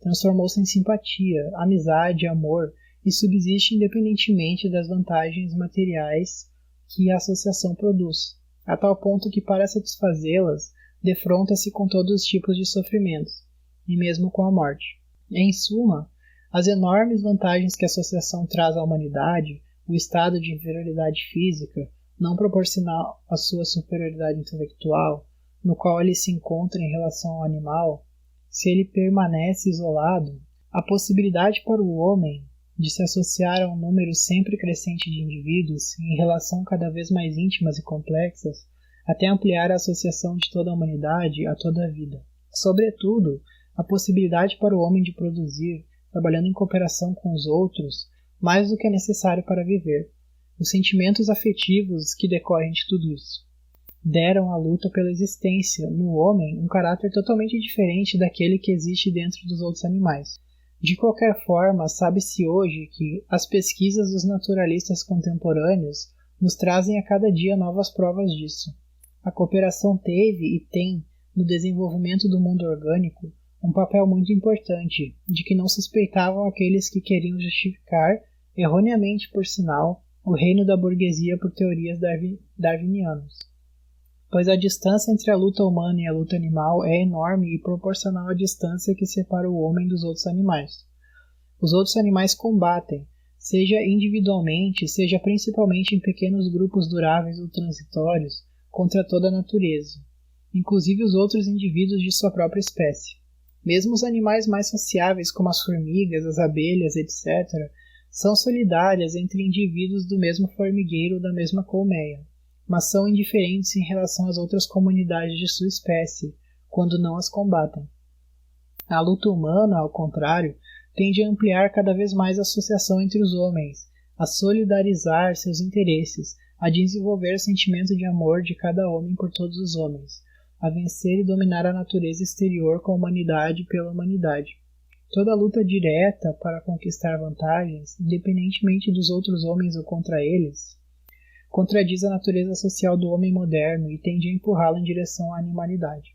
Transformou-se em simpatia, amizade, amor e subsiste independentemente das vantagens materiais que a associação produz, a tal ponto que, para satisfazê-las, defronta-se com todos os tipos de sofrimentos, e mesmo com a morte. Em suma, as enormes vantagens que a associação traz à humanidade, o estado de inferioridade física, não proporcional à sua superioridade intelectual, no qual ele se encontra em relação ao animal, se ele permanece isolado, a possibilidade para o homem de se associar a um número sempre crescente de indivíduos em relação cada vez mais íntimas e complexas, até ampliar a associação de toda a humanidade a toda a vida. Sobretudo, a possibilidade para o homem de produzir, trabalhando em cooperação com os outros, mais do que é necessário para viver. Os sentimentos afetivos que decorrem de tudo isso deram à luta pela existência, no homem, um caráter totalmente diferente daquele que existe dentro dos outros animais. De qualquer forma, sabe-se hoje que as pesquisas dos naturalistas contemporâneos nos trazem a cada dia novas provas disso. A cooperação teve e tem, no desenvolvimento do mundo orgânico, um papel muito importante, de que não suspeitavam aqueles que queriam justificar, erroneamente por sinal, o reino da burguesia por teorias darwinianas. Pois a distância entre a luta humana e a luta animal é enorme e proporcional à distância que separa o homem dos outros animais. Os outros animais combatem, seja individualmente, seja principalmente em pequenos grupos duráveis ou transitórios, contra toda a natureza, inclusive os outros indivíduos de sua própria espécie. Mesmo os animais mais sociáveis, como as formigas, as abelhas, etc., são solidárias entre indivíduos do mesmo formigueiro ou da mesma colmeia, mas são indiferentes em relação às outras comunidades de sua espécie, quando não as combatem. A luta humana, ao contrário, tende a ampliar cada vez mais a associação entre os homens, a solidarizar seus interesses, a desenvolver o sentimento de amor de cada homem por todos os homens, a vencer e dominar a natureza exterior com a humanidade pela humanidade. Toda luta direta para conquistar vantagens, independentemente dos outros homens ou contra eles, contradiz a natureza social do homem moderno e tende a empurrá-lo em direção à animalidade.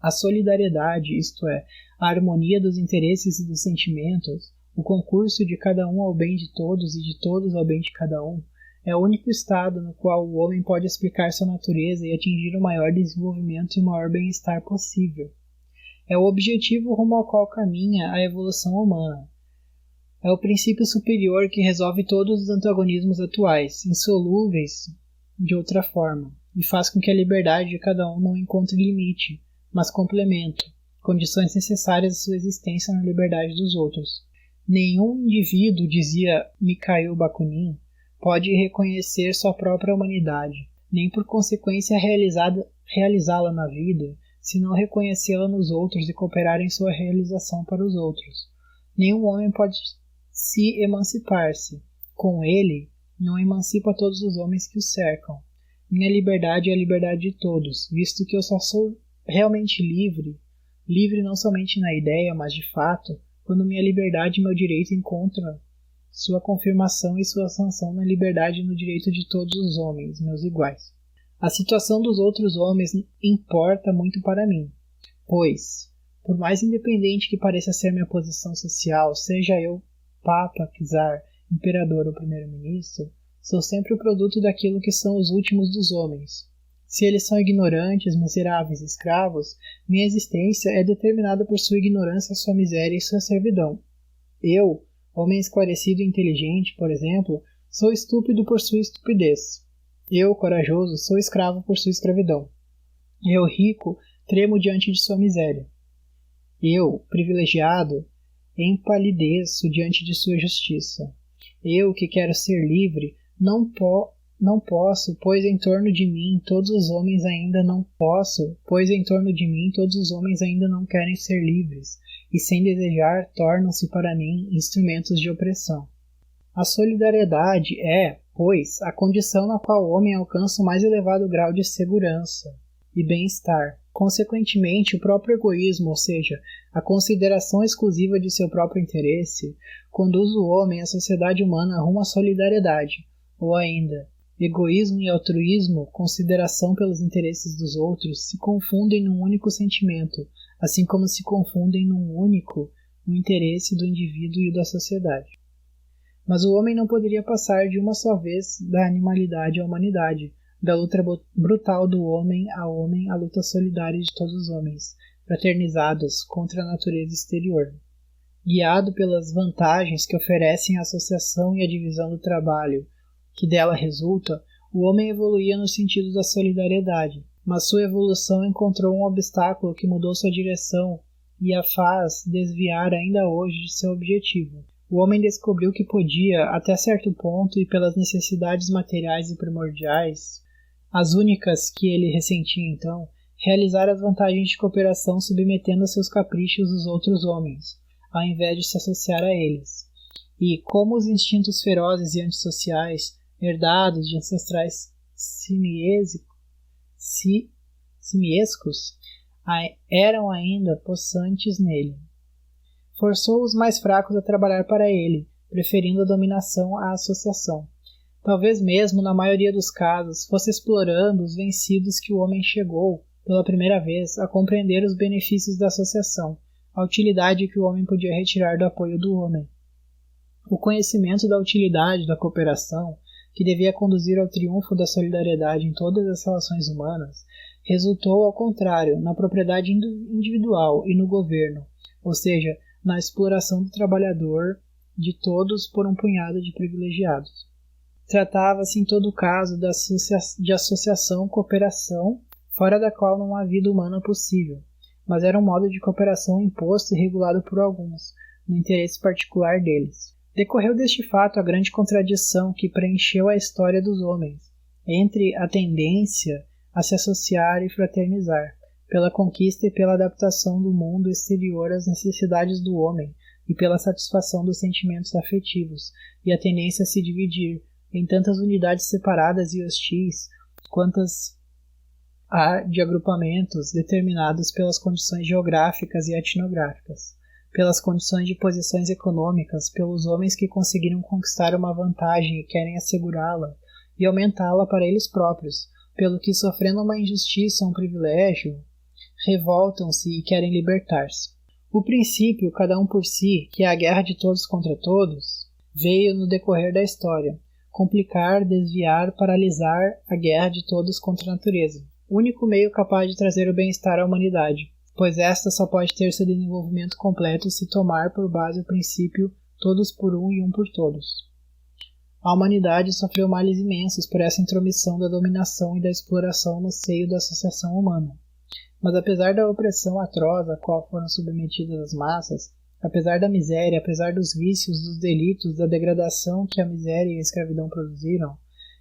A solidariedade, isto é, a harmonia dos interesses e dos sentimentos, o concurso de cada um ao bem de todos e de todos ao bem de cada um, é o único estado no qual o homem pode explicar sua natureza e atingir o maior desenvolvimento e o maior bem-estar possível. É o objetivo rumo ao qual caminha a evolução humana. É o princípio superior que resolve todos os antagonismos atuais, insolúveis de outra forma, e faz com que a liberdade de cada um não encontre limite, mas complemento, condições necessárias à sua existência na liberdade dos outros. Nenhum indivíduo, dizia Mikhail Bakunin, pode reconhecer sua própria humanidade, nem por consequência realizá-la na vida, se não reconhecê-la nos outros e cooperar em sua realização para os outros. Nenhum homem pode se emancipar-se. Com ele, não emancipa todos os homens que o cercam. Minha liberdade é a liberdade de todos, visto que eu só sou realmente livre, livre não somente na ideia, mas de fato, quando minha liberdade e meu direito encontram sua confirmação e sua sanção na liberdade e no direito de todos os homens, meus iguais. A situação dos outros homens importa muito para mim, pois, por mais independente que pareça ser minha posição social, seja eu Papa, czar, imperador ou primeiro-ministro, sou sempre o produto daquilo que são os últimos dos homens. Se eles são ignorantes, miseráveis e escravos, minha existência é determinada por sua ignorância, sua miséria e sua servidão. Eu, homem esclarecido e inteligente, por exemplo, sou estúpido por sua estupidez. Eu, corajoso, sou escravo por sua escravidão. Eu, rico, tremo diante de sua miséria. Eu, privilegiado, empalideço diante de sua justiça. Eu, que quero ser livre, não posso, pois em torno de mim todos os homens ainda não querem ser livres, e sem desejar tornam-se para mim instrumentos de opressão. A solidariedade é, pois, a condição na qual o homem alcança o mais elevado grau de segurança e bem-estar. Consequentemente, o próprio egoísmo, ou seja, a consideração exclusiva de seu próprio interesse, conduz o homem e a sociedade humana rumo à solidariedade, ou ainda, Egoísmo e altruísmo, consideração pelos interesses dos outros, se confundem num único sentimento, assim como se confundem num único o interesse do indivíduo e o da sociedade. Mas o homem não poderia passar de uma só vez da animalidade à humanidade, da luta brutal do homem, à luta solidária de todos os homens, fraternizados contra a natureza exterior. Guiado pelas vantagens que oferecem a associação e a divisão do trabalho, que dela resulta, o homem evoluía no sentido da solidariedade, mas sua evolução encontrou um obstáculo que mudou sua direção e a faz desviar ainda hoje de seu objetivo. O homem descobriu que podia, até certo ponto e pelas necessidades materiais e primordiais, as únicas que ele ressentia então, realizar as vantagens de cooperação submetendo a seus caprichos os outros homens, ao invés de se associar a eles. E, como os instintos ferozes e antissociais, herdados de ancestrais simiescos, eram ainda possantes nele. Forçou os mais fracos a trabalhar para ele, preferindo a dominação à associação. Talvez mesmo, na maioria dos casos, fosse explorando os vencidos que o homem chegou, pela primeira vez, a compreender os benefícios da associação, a utilidade que o homem podia retirar do apoio do homem. O conhecimento da utilidade da cooperação, que devia conduzir ao triunfo da solidariedade em todas as relações humanas, resultou, ao contrário, na propriedade individual e no governo, ou seja, na exploração do trabalhador de todos por um punhado de privilegiados. Tratava-se, em todo caso, de associação-cooperação, fora da qual não há vida humana possível, mas era um modo de cooperação imposto e regulado por alguns, no interesse particular deles. Decorreu deste fato a grande contradição que preencheu a história dos homens, entre a tendência a se associar e fraternizar, pela conquista e pela adaptação do mundo exterior às necessidades do homem e pela satisfação dos sentimentos afetivos, e a tendência a se dividir em tantas unidades separadas e hostis quantas há de agrupamentos determinados pelas condições geográficas e etnográficas, pelas condições de posições econômicas, pelos homens que conseguiram conquistar uma vantagem e querem assegurá-la e aumentá-la para eles próprios, pelo que, sofrendo uma injustiça ou um privilégio, revoltam-se e querem libertar-se. O princípio, cada um por si, que é a guerra de todos contra todos, veio no decorrer da história, complicar, desviar, paralisar a guerra de todos contra a natureza, único meio capaz de trazer o bem-estar à humanidade, pois esta só pode ter seu desenvolvimento completo se tomar por base o princípio todos por um e um por todos. A humanidade sofreu males imensos por essa intromissão da dominação e da exploração no seio da associação humana. Mas apesar da opressão atroz a qual foram submetidas as massas, apesar da miséria, apesar dos vícios, dos delitos, da degradação que a miséria e a escravidão produziram,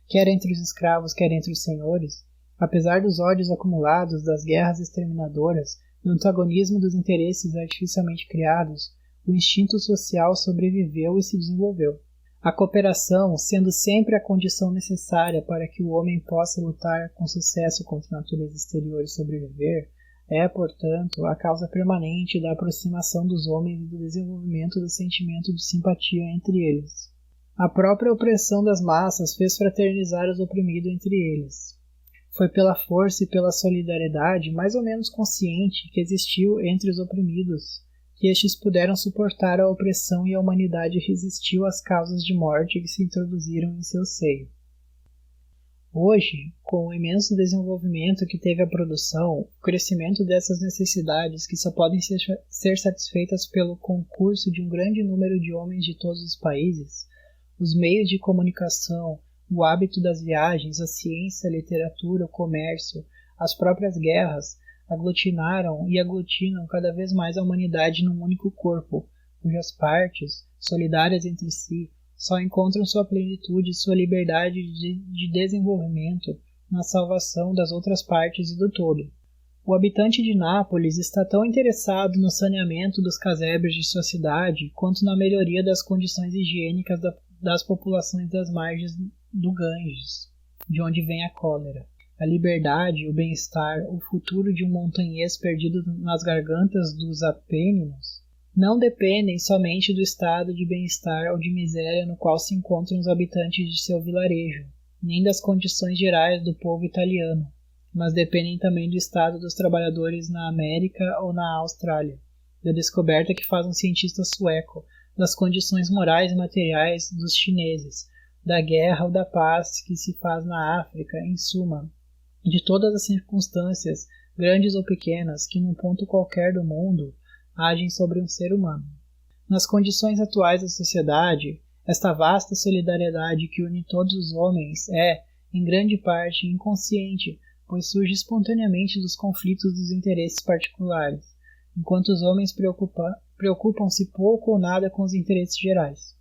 quer entre os escravos, quer entre os senhores, apesar dos ódios acumulados, das guerras exterminadoras, do antagonismo dos interesses artificialmente criados, o instinto social sobreviveu e se desenvolveu. A cooperação, sendo sempre a condição necessária para que o homem possa lutar com sucesso contra a natureza exterior e sobreviver, é, portanto, a causa permanente da aproximação dos homens e do desenvolvimento do sentimento de simpatia entre eles. A própria opressão das massas fez fraternizar os oprimidos entre eles. Foi pela força e pela solidariedade mais ou menos consciente que existiu entre os oprimidos que estes puderam suportar a opressão e a humanidade resistiu às causas de morte que se introduziram em seu seio. Hoje, com o imenso desenvolvimento que teve a produção, o crescimento dessas necessidades que só podem ser satisfeitas pelo concurso de um grande número de homens de todos os países, os meios de comunicação, o hábito das viagens, a ciência, a literatura, o comércio, as próprias guerras, aglutinaram e aglutinam cada vez mais a humanidade num único corpo, cujas partes, solidárias entre si, só encontram sua plenitude e sua liberdade de desenvolvimento na salvação das outras partes e do todo. O habitante de Nápoles está tão interessado no saneamento dos casebres de sua cidade quanto na melhoria das condições higiênicas das populações das margens do Ganges, de onde vem a cólera. A liberdade, o bem-estar, o futuro de um montanhês perdido nas gargantas dos Apêninos não dependem somente do estado de bem-estar ou de miséria no qual se encontram os habitantes de seu vilarejo, nem das condições gerais do povo italiano, mas dependem também do estado dos trabalhadores na América ou na Austrália, da descoberta que faz um cientista sueco, das condições morais e materiais dos chineses, da guerra ou da paz que se faz na África, em suma, de todas as circunstâncias, grandes ou pequenas, que num ponto qualquer do mundo agem sobre um ser humano. Nas condições atuais da sociedade, esta vasta solidariedade que une todos os homens é, em grande parte, inconsciente, pois surge espontaneamente dos conflitos dos interesses particulares, enquanto os homens preocupam-se pouco ou nada com os interesses gerais.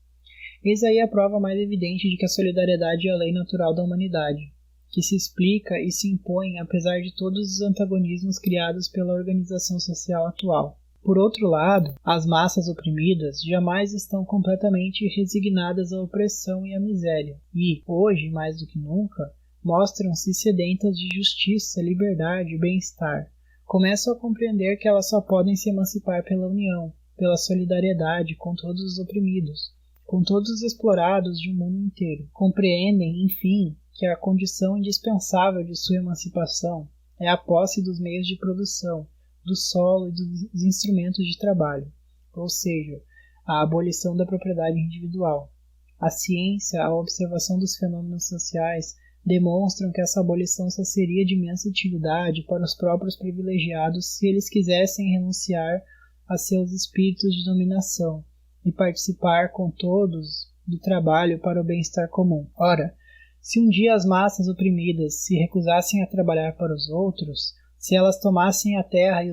Eis aí a prova mais evidente de que a solidariedade é a lei natural da humanidade, que se explica e se impõe apesar de todos os antagonismos criados pela organização social atual. Por outro lado, as massas oprimidas jamais estão completamente resignadas à opressão e à miséria, e, hoje mais do que nunca, mostram-se sedentas de justiça, liberdade e bem-estar. Começam a compreender que elas só podem se emancipar pela união, pela solidariedade com todos os oprimidos, com todos os explorados de um mundo inteiro. Compreendem, enfim, que a condição indispensável de sua emancipação é a posse dos meios de produção, do solo e dos instrumentos de trabalho, ou seja, a abolição da propriedade individual. A ciência, a observação dos fenômenos sociais demonstram que essa abolição só seria de imensa utilidade para os próprios privilegiados se eles quisessem renunciar a seus espíritos de dominação e participar com todos do trabalho para o bem-estar comum. Ora, se um dia as massas oprimidas se recusassem a trabalhar para os outros, se elas tomassem a terra e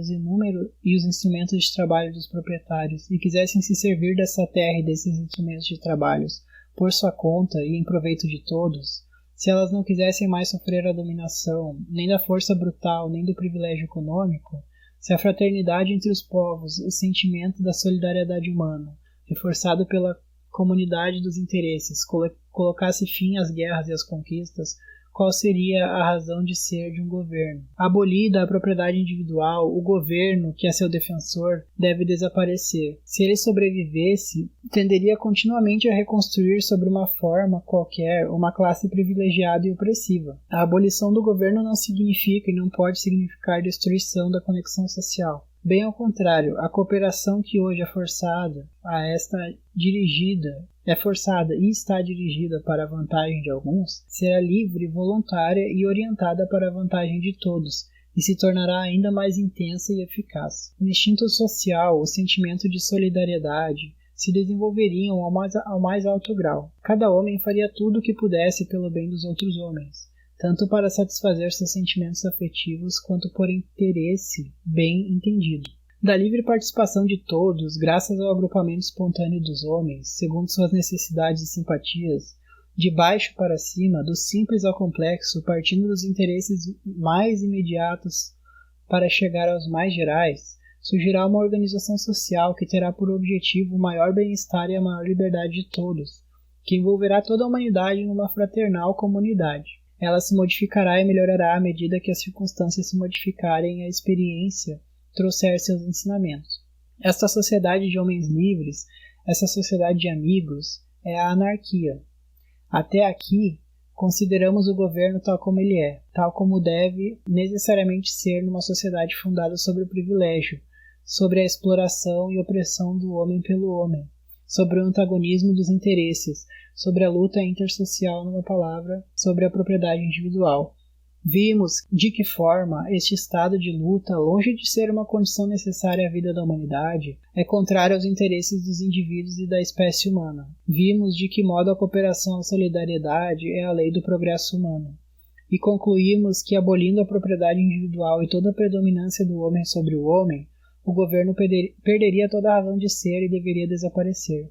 os instrumentos de trabalho dos proprietários e quisessem se servir dessa terra e desses instrumentos de trabalho por sua conta e em proveito de todos, se elas não quisessem mais sofrer a dominação, nem da força brutal, nem do privilégio econômico, se a fraternidade entre os povos, o sentimento da solidariedade humana, reforçado pela comunidade dos interesses, colocasse fim às guerras e às conquistas, qual seria a razão de ser de um governo? Abolida a propriedade individual, o governo, que é seu defensor, deve desaparecer. Se ele sobrevivesse, tenderia continuamente a reconstruir sobre uma forma qualquer uma classe privilegiada e opressiva. A abolição do governo não significa e não pode significar destruição da conexão social. Bem ao contrário, a cooperação que hoje é forçada e está dirigida para a vantagem de alguns, será livre, voluntária e orientada para a vantagem de todos, e se tornará ainda mais intensa e eficaz. O instinto social, o sentimento de solidariedade, se desenvolveriam ao mais alto grau. Cada homem faria tudo o que pudesse pelo bem dos outros homens, tanto para satisfazer seus sentimentos afetivos quanto por interesse bem entendido. Da livre participação de todos, graças ao agrupamento espontâneo dos homens, segundo suas necessidades e simpatias, de baixo para cima, do simples ao complexo, partindo dos interesses mais imediatos para chegar aos mais gerais, surgirá uma organização social que terá por objetivo o maior bem-estar e a maior liberdade de todos, que envolverá toda a humanidade numa fraternal comunidade. Ela se modificará e melhorará à medida que as circunstâncias se modificarem e a experiência trouxer seus ensinamentos. Esta sociedade de homens livres, essa sociedade de amigos, é a anarquia. Até aqui, consideramos o governo tal como ele é, tal como deve necessariamente ser numa sociedade fundada sobre o privilégio, sobre a exploração e opressão do homem pelo homem, sobre o antagonismo dos interesses, sobre a luta intersocial, numa palavra, sobre a propriedade individual. Vimos de que forma este estado de luta, longe de ser uma condição necessária à vida da humanidade, é contrário aos interesses dos indivíduos e da espécie humana. Vimos de que modo a cooperação e a solidariedade é a lei do progresso humano. E concluímos que, abolindo a propriedade individual e toda a predominância do homem sobre o homem, o governo perderia toda a razão de ser e deveria desaparecer.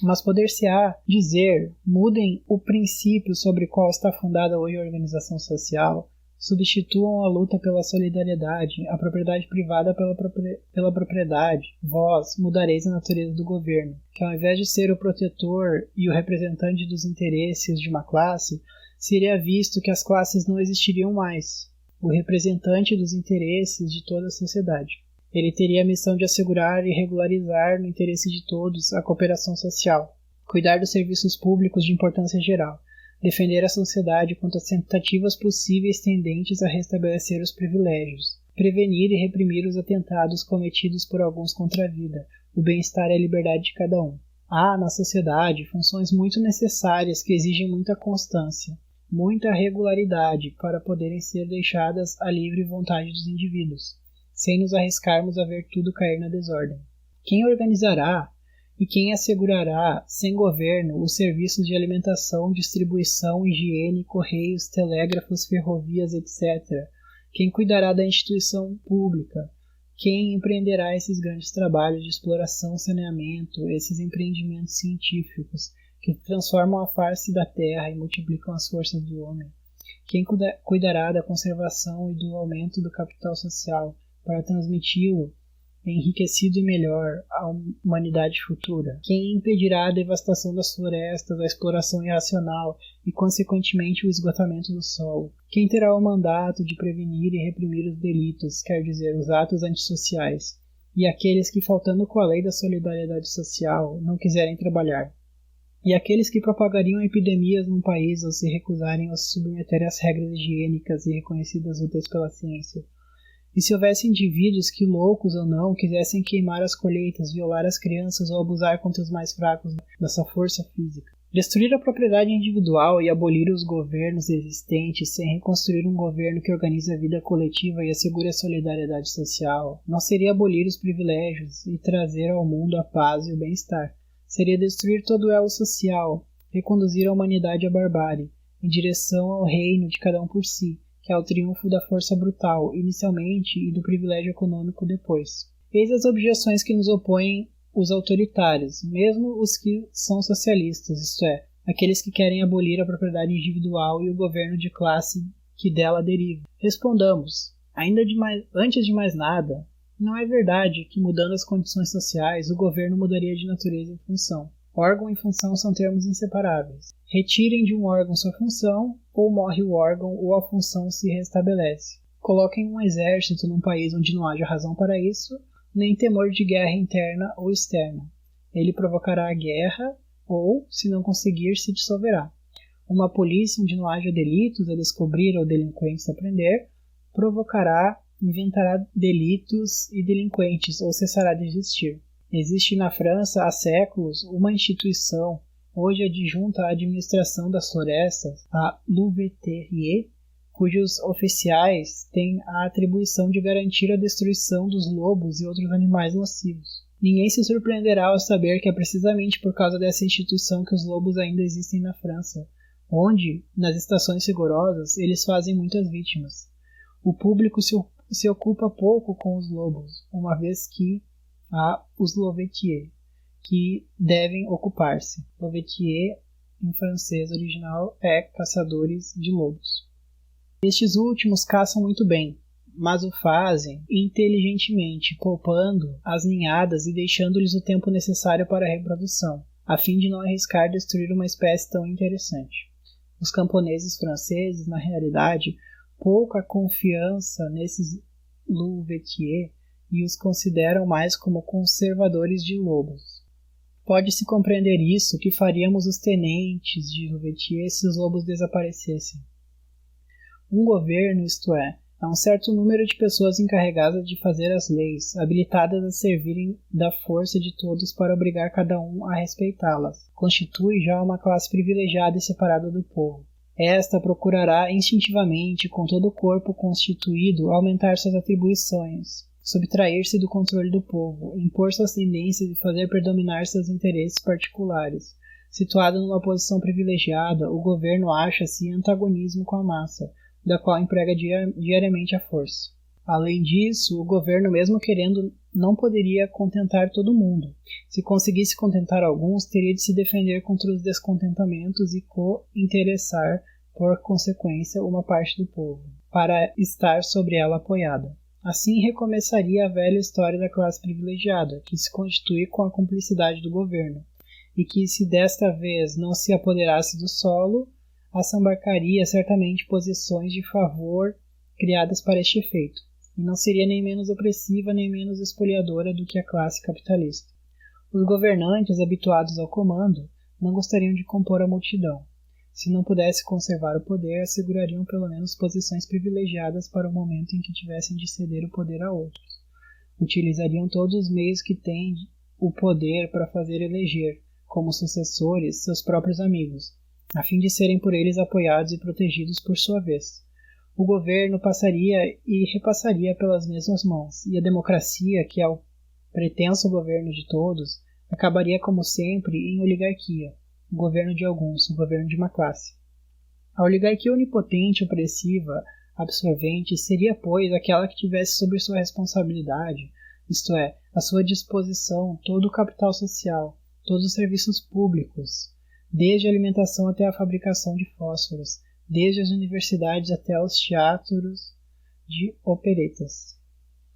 Mas poder-se-á dizer, mudem o princípio sobre qual está fundada hoje a organização social, substituam a luta pela solidariedade, a propriedade privada pela propriedade. Vós mudareis a natureza do governo, que ao invés de ser o protetor e o representante dos interesses de uma classe, seria visto que as classes não existiriam mais, o representante dos interesses de toda a sociedade. Ele teria a missão de assegurar e regularizar, no interesse de todos, a cooperação social, cuidar dos serviços públicos de importância geral, defender a sociedade contra as tentativas possíveis tendentes a restabelecer os privilégios, prevenir e reprimir os atentados cometidos por alguns contra a vida, o bem-estar e a liberdade de cada um. Há, na sociedade, funções muito necessárias que exigem muita constância, muita regularidade para poderem ser deixadas à livre vontade dos indivíduos, sem nos arriscarmos a ver tudo cair na desordem. Quem organizará e quem assegurará, sem governo, os serviços de alimentação, distribuição, higiene, correios, telégrafos, ferrovias, etc.? Quem cuidará da instituição pública? Quem empreenderá esses grandes trabalhos de exploração, saneamento, esses empreendimentos científicos que transformam a face da terra e multiplicam as forças do homem? Quem cuidará da conservação e do aumento do capital social para transmiti-lo enriquecido e melhor à humanidade futura? Quem impedirá a devastação das florestas, a exploração irracional e, consequentemente, o esgotamento do solo? Quem terá o mandato de prevenir e reprimir os delitos, quer dizer, os atos antissociais, e aqueles que, faltando com a lei da solidariedade social, não quiserem trabalhar? E aqueles que propagariam epidemias num país ou se recusarem a se submeter às regras higiênicas e reconhecidas úteis pela ciência? E se houvesse indivíduos que, loucos ou não, quisessem queimar as colheitas, violar as crianças ou abusar contra os mais fracos da sua força física? Destruir a propriedade individual e abolir os governos existentes sem reconstruir um governo que organize a vida coletiva e assegure a solidariedade social não seria abolir os privilégios e trazer ao mundo a paz e o bem-estar. Seria destruir todo o elo social, reconduzir a humanidade à barbárie, em direção ao reino de cada um por si, que é o triunfo da força brutal, inicialmente, e do privilégio econômico depois. Eis as objeções que nos opõem os autoritários, mesmo os que são socialistas, isto é, aqueles que querem abolir a propriedade individual e o governo de classe que dela deriva. Respondamos, antes de mais nada, não é verdade que, mudando as condições sociais, o governo mudaria de natureza e função. Órgão e função são termos inseparáveis. Retirem de um órgão sua função, ou morre o órgão, ou a função se restabelece. Coloquem um exército num país onde não haja razão para isso, nem temor de guerra interna ou externa. Ele provocará a guerra, ou, se não conseguir, se dissolverá. Uma polícia onde não haja delitos a descobrir ou delinquentes a prender, inventará delitos e delinquentes, ou cessará de existir. Existe na França há séculos uma instituição, hoje adjunta à administração das florestas, a Louveterie, cujos oficiais têm a atribuição de garantir a destruição dos lobos e outros animais nocivos. Ninguém se surpreenderá ao saber que é precisamente por causa dessa instituição que os lobos ainda existem na França, onde, nas estações rigorosas, eles fazem muitas vítimas. O público se ocupa pouco com os lobos, uma vez que há os Louveteers, que devem ocupar-se. Louveteer, em francês original, é caçadores de lobos. Estes últimos caçam muito bem, mas o fazem inteligentemente, poupando as ninhadas e deixando-lhes o tempo necessário para a reprodução, a fim de não arriscar destruir uma espécie tão interessante. Os camponeses franceses, na realidade, pouca confiança nesses Louveteers e os consideram mais como conservadores de lobos. Pode-se compreender isso que faríamos os tenentes de Louveteer se os lobos desaparecessem. Um governo, isto é um certo número de pessoas encarregadas de fazer as leis, habilitadas a servirem da força de todos para obrigar cada um a respeitá-las, constitui já uma classe privilegiada e separada do povo. Esta procurará instintivamente, com todo o corpo constituído, aumentar suas atribuições, subtrair-se do controle do povo, impor suas tendências e fazer predominar seus interesses particulares. Situado numa posição privilegiada, o governo acha-se em antagonismo com a massa, da qual emprega diariamente a força. Além disso, o governo, mesmo querendo, não poderia contentar todo mundo. Se conseguisse contentar alguns, teria de se defender contra os descontentamentos e co-interessar, por consequência, uma parte do povo, para estar sobre ela apoiada. Assim recomeçaria a velha história da classe privilegiada, que se constitui com a cumplicidade do governo, e que, se desta vez não se apoderasse do solo, assambarcaria certamente posições de favor criadas para este efeito, e não seria nem menos opressiva nem menos espoliadora do que a classe capitalista. Os governantes, habituados ao comando, não gostariam de compor a multidão. se não pudesse conservar o poder, assegurariam pelo menos posições privilegiadas para o momento em que tivessem de ceder o poder a outros. Utilizariam todos os meios que têm o poder para fazer eleger, como sucessores, seus próprios amigos, a fim de serem por eles apoiados e protegidos por sua vez. O governo passaria e repassaria pelas mesmas mãos, e a democracia, que é o pretenso governo de todos, acabaria como sempre em oligarquia, o governo de alguns, o governo de uma classe. A oligarquia onipotente, opressiva, absorvente, seria, pois, aquela que tivesse sob sua responsabilidade, isto é, à sua disposição, todo o capital social, todos os serviços públicos, desde a alimentação até a fabricação de fósforos, desde as universidades até os teatros de operetas.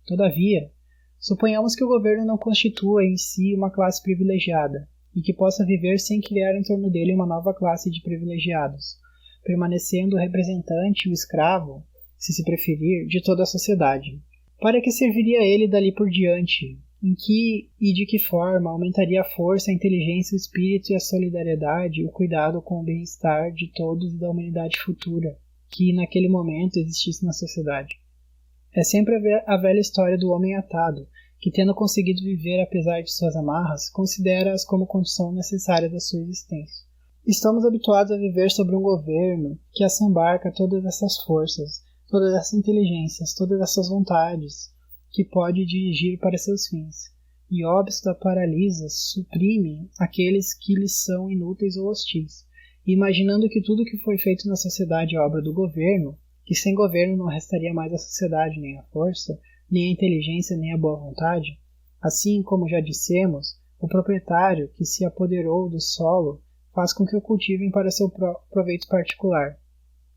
Todavia, suponhamos que o governo não constitua em si uma classe privilegiada, e que possa viver sem criar em torno dele uma nova classe de privilegiados, permanecendo o representante e o escravo, se preferir, de toda a sociedade. Para que serviria ele dali por diante? Em que e de que forma aumentaria a força, a inteligência, o espírito e a solidariedade, o cuidado com o bem-estar de todos e da humanidade futura, que naquele momento existisse na sociedade? É sempre a velha história do homem atado, que, tendo conseguido viver apesar de suas amarras, considera-as como condição necessária da sua existência. Estamos habituados a viver sobre um governo que assambarca todas essas forças, todas essas inteligências, todas essas vontades, que pode dirigir para seus fins, e obsta, paralisa, suprime aqueles que lhes são inúteis ou hostis, e imaginando que tudo que foi feito na sociedade é obra do governo, que sem governo não restaria mais a sociedade nem a força, nem a inteligência, nem a boa vontade, assim como já dissemos, o proprietário que se apoderou do solo faz com que o cultivem para seu proveito particular,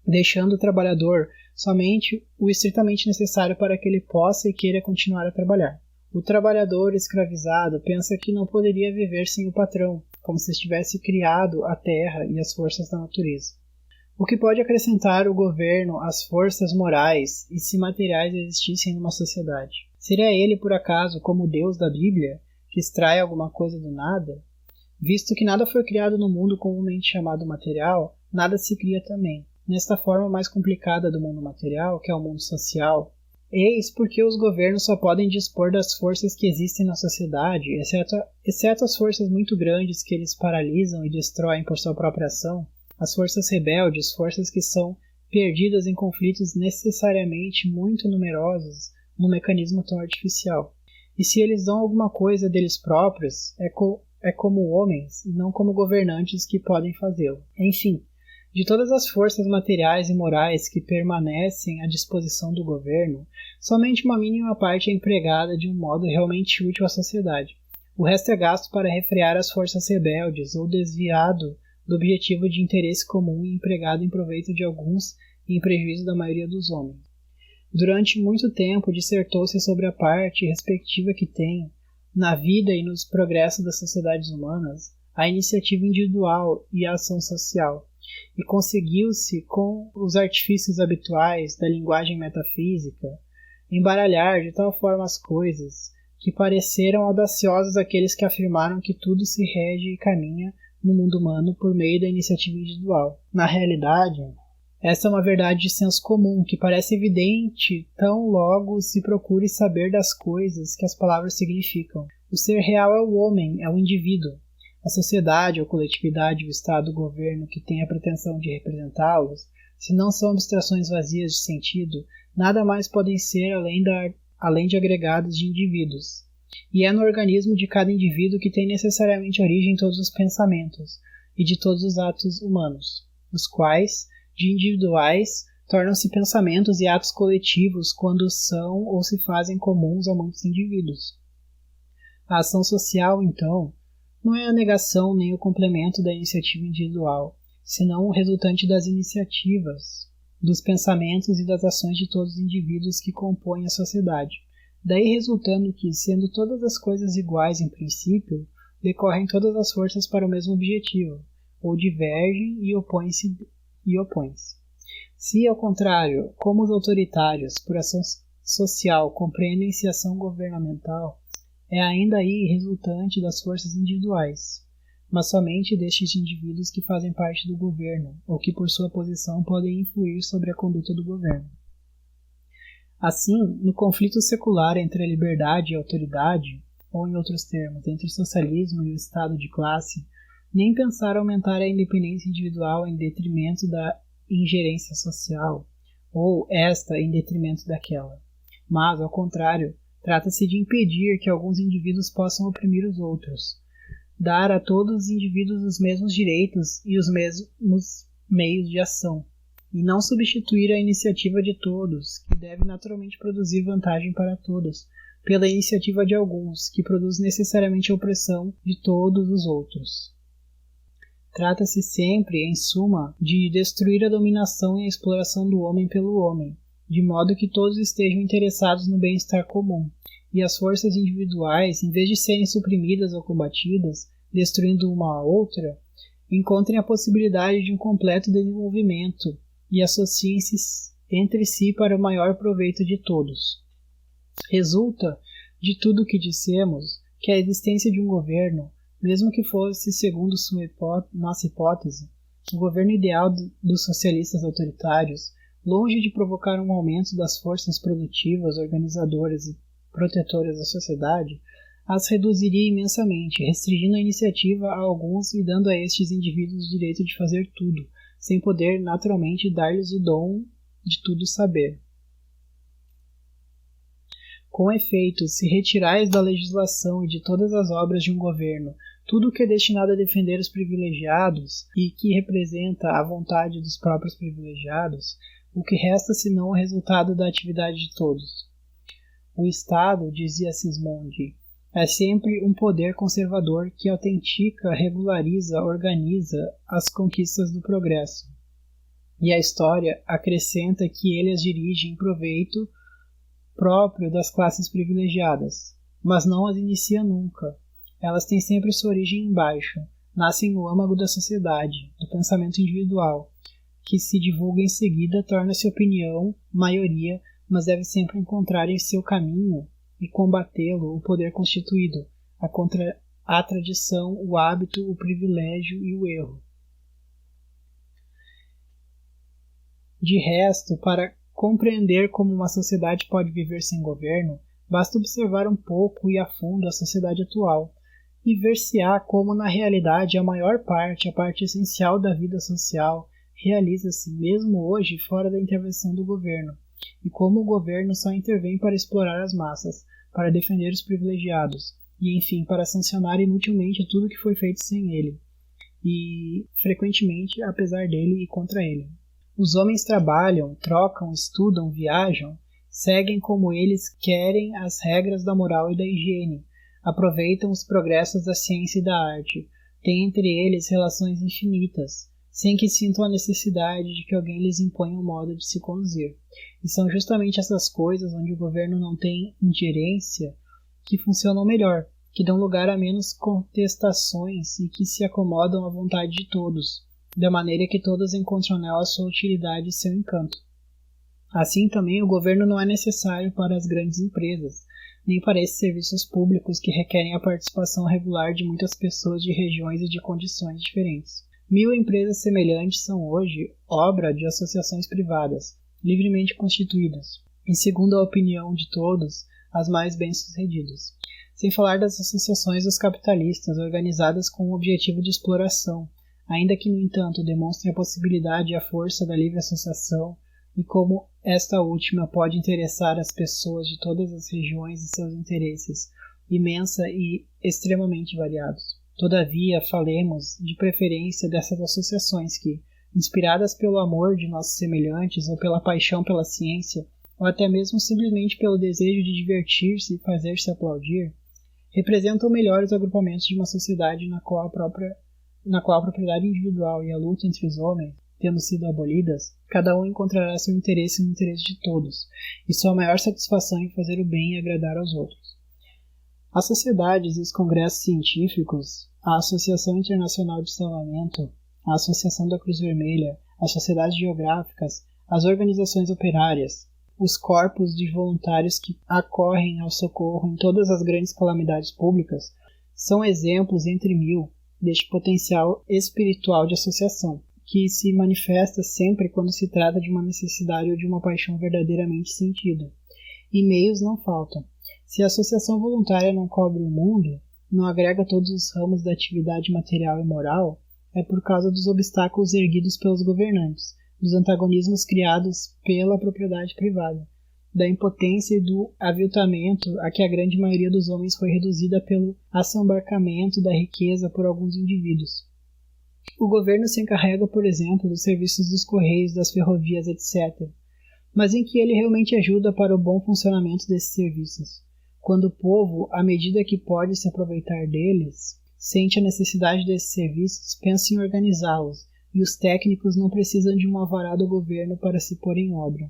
deixando o trabalhador somente o estritamente necessário para que ele possa e queira continuar a trabalhar. O trabalhador escravizado pensa que não poderia viver sem o patrão, como se tivesse criado a terra e as forças da natureza. O que pode acrescentar o governo às forças morais e se materiais existissem numa sociedade? Seria ele, por acaso, como o Deus da Bíblia, que extrai alguma coisa do nada? Visto que nada foi criado no mundo comumente chamado material, nada se cria também. Nesta forma mais complicada do mundo material, que é o mundo social, eis porque os governos só podem dispor das forças que existem na sociedade, exceto as forças muito grandes que eles paralisam e destroem por sua própria ação, as forças rebeldes, forças que são perdidas em conflitos necessariamente muito numerosos num mecanismo tão artificial. E se eles dão alguma coisa deles próprios, é como homens e não como governantes que podem fazê-lo. Enfim, de todas as forças materiais e morais que permanecem à disposição do governo, somente uma mínima parte é empregada de um modo realmente útil à sociedade. O resto é gasto para refrear as forças rebeldes ou desviado do objetivo de interesse comum e empregado em proveito de alguns e em prejuízo da maioria dos homens. Durante muito tempo dissertou-se sobre a parte respectiva que tem, na vida e nos progressos das sociedades humanas, a iniciativa individual e a ação social, e conseguiu-se, com os artifícios habituais da linguagem metafísica, embaralhar de tal forma as coisas que pareceram audaciosos aqueles que afirmaram que tudo se rege e caminha no mundo humano por meio da iniciativa individual. Na realidade, essa é uma verdade de senso comum que parece evidente tão logo se procure saber das coisas que as palavras significam. O ser real é o homem, é o indivíduo. A sociedade, a coletividade, o Estado, o governo que tem a pretensão de representá-los, se não são abstrações vazias de sentido, nada mais podem ser além de agregados de indivíduos. E é no organismo de cada indivíduo que tem necessariamente origem todos os pensamentos e de todos os atos humanos, os quais, de individuais, tornam-se pensamentos e atos coletivos quando são ou se fazem comuns a muitos indivíduos. A ação social, então, não é a negação nem o complemento da iniciativa individual, senão o resultante das iniciativas, dos pensamentos e das ações de todos os indivíduos que compõem a sociedade. Daí resultando que, sendo todas as coisas iguais em princípio, decorrem todas as forças para o mesmo objetivo, ou divergem e opõem-se. Se, ao contrário, como os autoritários, por ação social, compreendem-se a ação governamental, é ainda aí resultante das forças individuais. mas somente destes indivíduos que fazem parte do governo ou que por sua posição podem influir sobre a conduta do governo. Assim, no conflito secular entre a liberdade e a autoridade, ou em outros termos, entre o socialismo e o estado de classe, nem pensar aumentar a independência individual em detrimento da ingerência social, ou esta em detrimento daquela. Mas, ao contrário, trata-se de impedir que alguns indivíduos possam oprimir os outros, dar a todos os indivíduos os mesmos direitos e os mesmos meios de ação, e não substituir a iniciativa de todos, que deve naturalmente produzir vantagem para todos, pela iniciativa de alguns, que produz necessariamente a opressão de todos os outros. Trata-se sempre, em suma, de destruir a dominação e a exploração do homem pelo homem, de modo que todos estejam interessados no bem-estar comum, e as forças individuais, em vez de serem suprimidas ou combatidas, destruindo uma a outra, encontrem a possibilidade de um completo desenvolvimento e associem-se entre si para o maior proveito de todos. Resulta de tudo o que dissemos que a existência de um governo, mesmo que fosse, segundo nossa hipótese, o governo ideal dos socialistas autoritários, longe de provocar um aumento das forças produtivas, organizadoras e protetoras da sociedade, as reduziria imensamente, restringindo a iniciativa a alguns e dando a estes indivíduos o direito de fazer tudo, sem poder naturalmente dar-lhes o dom de tudo saber. Com efeito, se retirais da legislação e de todas as obras de um governo tudo o que é destinado a defender os privilegiados e que representa a vontade dos próprios privilegiados, o que resta senão o resultado da atividade de todos? O Estado, dizia Sismondi, é sempre um poder conservador que autentica, regulariza, organiza as conquistas do progresso. E a história acrescenta que ele as dirige em proveito próprio das classes privilegiadas, mas não as inicia nunca. Elas têm sempre sua origem embaixo, nascem no âmago da sociedade, do pensamento individual, que se divulga em seguida, torna-se opinião, maioria, mas deve sempre encontrar em seu caminho e combatê-lo o poder constituído, a tradição, o hábito, o privilégio e o erro. De resto, para compreender como uma sociedade pode viver sem governo, basta observar um pouco e a fundo a sociedade atual, e ver-se-á como na realidade a parte essencial da vida social, realiza-se mesmo hoje fora da intervenção do governo, e como o governo só intervém para explorar as massas, para defender os privilegiados, e enfim para sancionar inutilmente tudo que foi feito sem ele, e frequentemente apesar dele e contra ele. Os homens trabalham, trocam, estudam, viajam, seguem como eles querem as regras da moral e da higiene, aproveitam os progressos da ciência e da arte, têm entre eles relações infinitas, sem que sintam a necessidade de que alguém lhes imponha um modo de se conduzir. E são justamente essas coisas onde o governo não tem ingerência que funcionam melhor, que dão lugar a menos contestações e que se acomodam à vontade de todos, da maneira que todos encontram nela sua utilidade e seu encanto. Assim também o governo não é necessário para as grandes empresas, nem para esses serviços públicos que requerem a participação regular de muitas pessoas de regiões e de condições diferentes. 1000 empresas semelhantes são hoje obra de associações privadas, livremente constituídas, e segundo a opinião de todos, as mais bem-sucedidas. Sem falar das associações dos capitalistas organizadas com o objetivo de exploração, ainda que, no entanto, demonstrem a possibilidade e a força da livre associação e como esta última pode interessar as pessoas de todas as regiões e seus interesses, imensa e extremamente variados. Todavia, falemos, de preferência, dessas associações que, inspiradas pelo amor de nossos semelhantes ou pela paixão pela ciência, ou até mesmo simplesmente pelo desejo de divertir-se e fazer-se aplaudir, representam melhor os agrupamentos de uma sociedade na qual a propriedade individual e a luta entre os homens, tendo sido abolidas, cada um encontrará seu interesse no interesse de todos, e sua maior satisfação em fazer o bem e agradar aos outros. As sociedades e os congressos científicos, a Associação Internacional de Salvamento, a Associação da Cruz Vermelha, as sociedades geográficas, as organizações operárias, os corpos de voluntários que acorrem ao socorro em todas as grandes calamidades públicas, são exemplos entre 1000 deste potencial espiritual de associação, que se manifesta sempre quando se trata de uma necessidade ou de uma paixão verdadeiramente sentida. E meios não faltam. Se a associação voluntária não cobre o mundo, não agrega todos os ramos da atividade material e moral, é por causa dos obstáculos erguidos pelos governantes, dos antagonismos criados pela propriedade privada, da impotência e do aviltamento a que a grande maioria dos homens foi reduzida pelo assambarcamento da riqueza por alguns indivíduos. O governo se encarrega, por exemplo, dos serviços dos correios, das ferrovias, etc., mas em que ele realmente ajuda para o bom funcionamento desses serviços. Quando o povo, à medida que pode se aproveitar deles, sente a necessidade desses serviços, pensa em organizá-los, e os técnicos não precisam de um alvará do governo para se pôr em obra.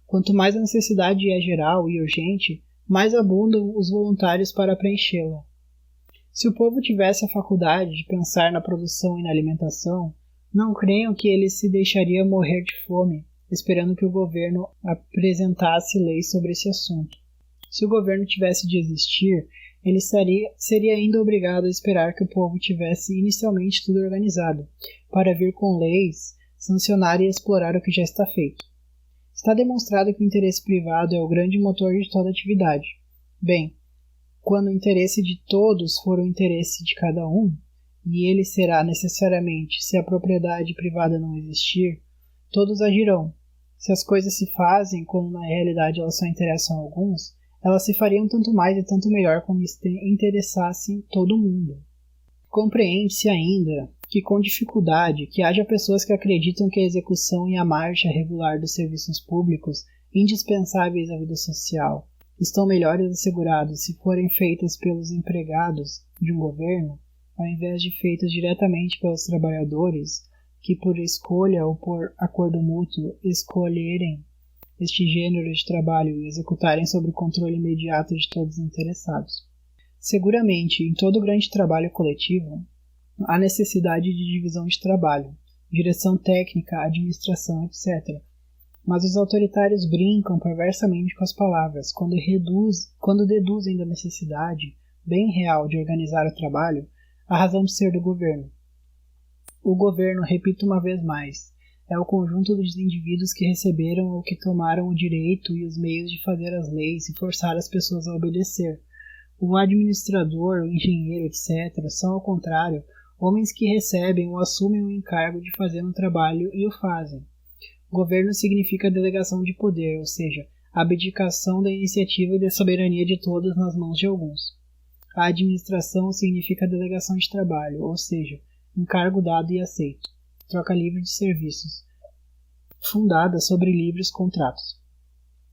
Quanto mais a necessidade é geral e urgente, mais abundam os voluntários para preenchê-la. Se o povo tivesse a faculdade de pensar na produção e na alimentação, não creiam que ele se deixaria morrer de fome, esperando que o governo apresentasse leis sobre esse assunto. Se o governo tivesse de existir, ele seria ainda obrigado a esperar que o povo tivesse inicialmente tudo organizado, para vir com leis, sancionar e explorar o que já está feito. Está demonstrado que o interesse privado é o grande motor de toda atividade. Bem, quando o interesse de todos for o interesse de cada um, e ele será necessariamente se a propriedade privada não existir, todos agirão. Se as coisas se fazem quando na realidade elas só interessam a alguns, elas se fariam tanto mais e tanto melhor quando interessassem todo mundo. Compreende-se ainda que com dificuldade que haja pessoas que acreditam que a execução e a marcha regular dos serviços públicos, indispensáveis à vida social, estão melhores assegurados se forem feitas pelos empregados de um governo, ao invés de feitas diretamente pelos trabalhadores, que por escolha ou por acordo mútuo escolherem este gênero de trabalho e executarem sob o controle imediato de todos os interessados. Seguramente, em todo grande trabalho coletivo, há necessidade de divisão de trabalho, direção técnica, administração, etc. Mas os autoritários brincam perversamente com as palavras quando deduzem da necessidade, bem real, de organizar o trabalho, a razão de ser do governo. O governo, repito uma vez mais, é o conjunto dos indivíduos que receberam ou que tomaram o direito e os meios de fazer as leis e forçar as pessoas a obedecer. O administrador, o engenheiro, etc., são, ao contrário, homens que recebem ou assumem o encargo de fazer um trabalho e o fazem. Governo significa delegação de poder, ou seja, a abdicação da iniciativa e da soberania de todos nas mãos de alguns. A administração significa delegação de trabalho, ou seja, encargo dado e aceito, troca livre de serviços, fundada sobre livres contratos.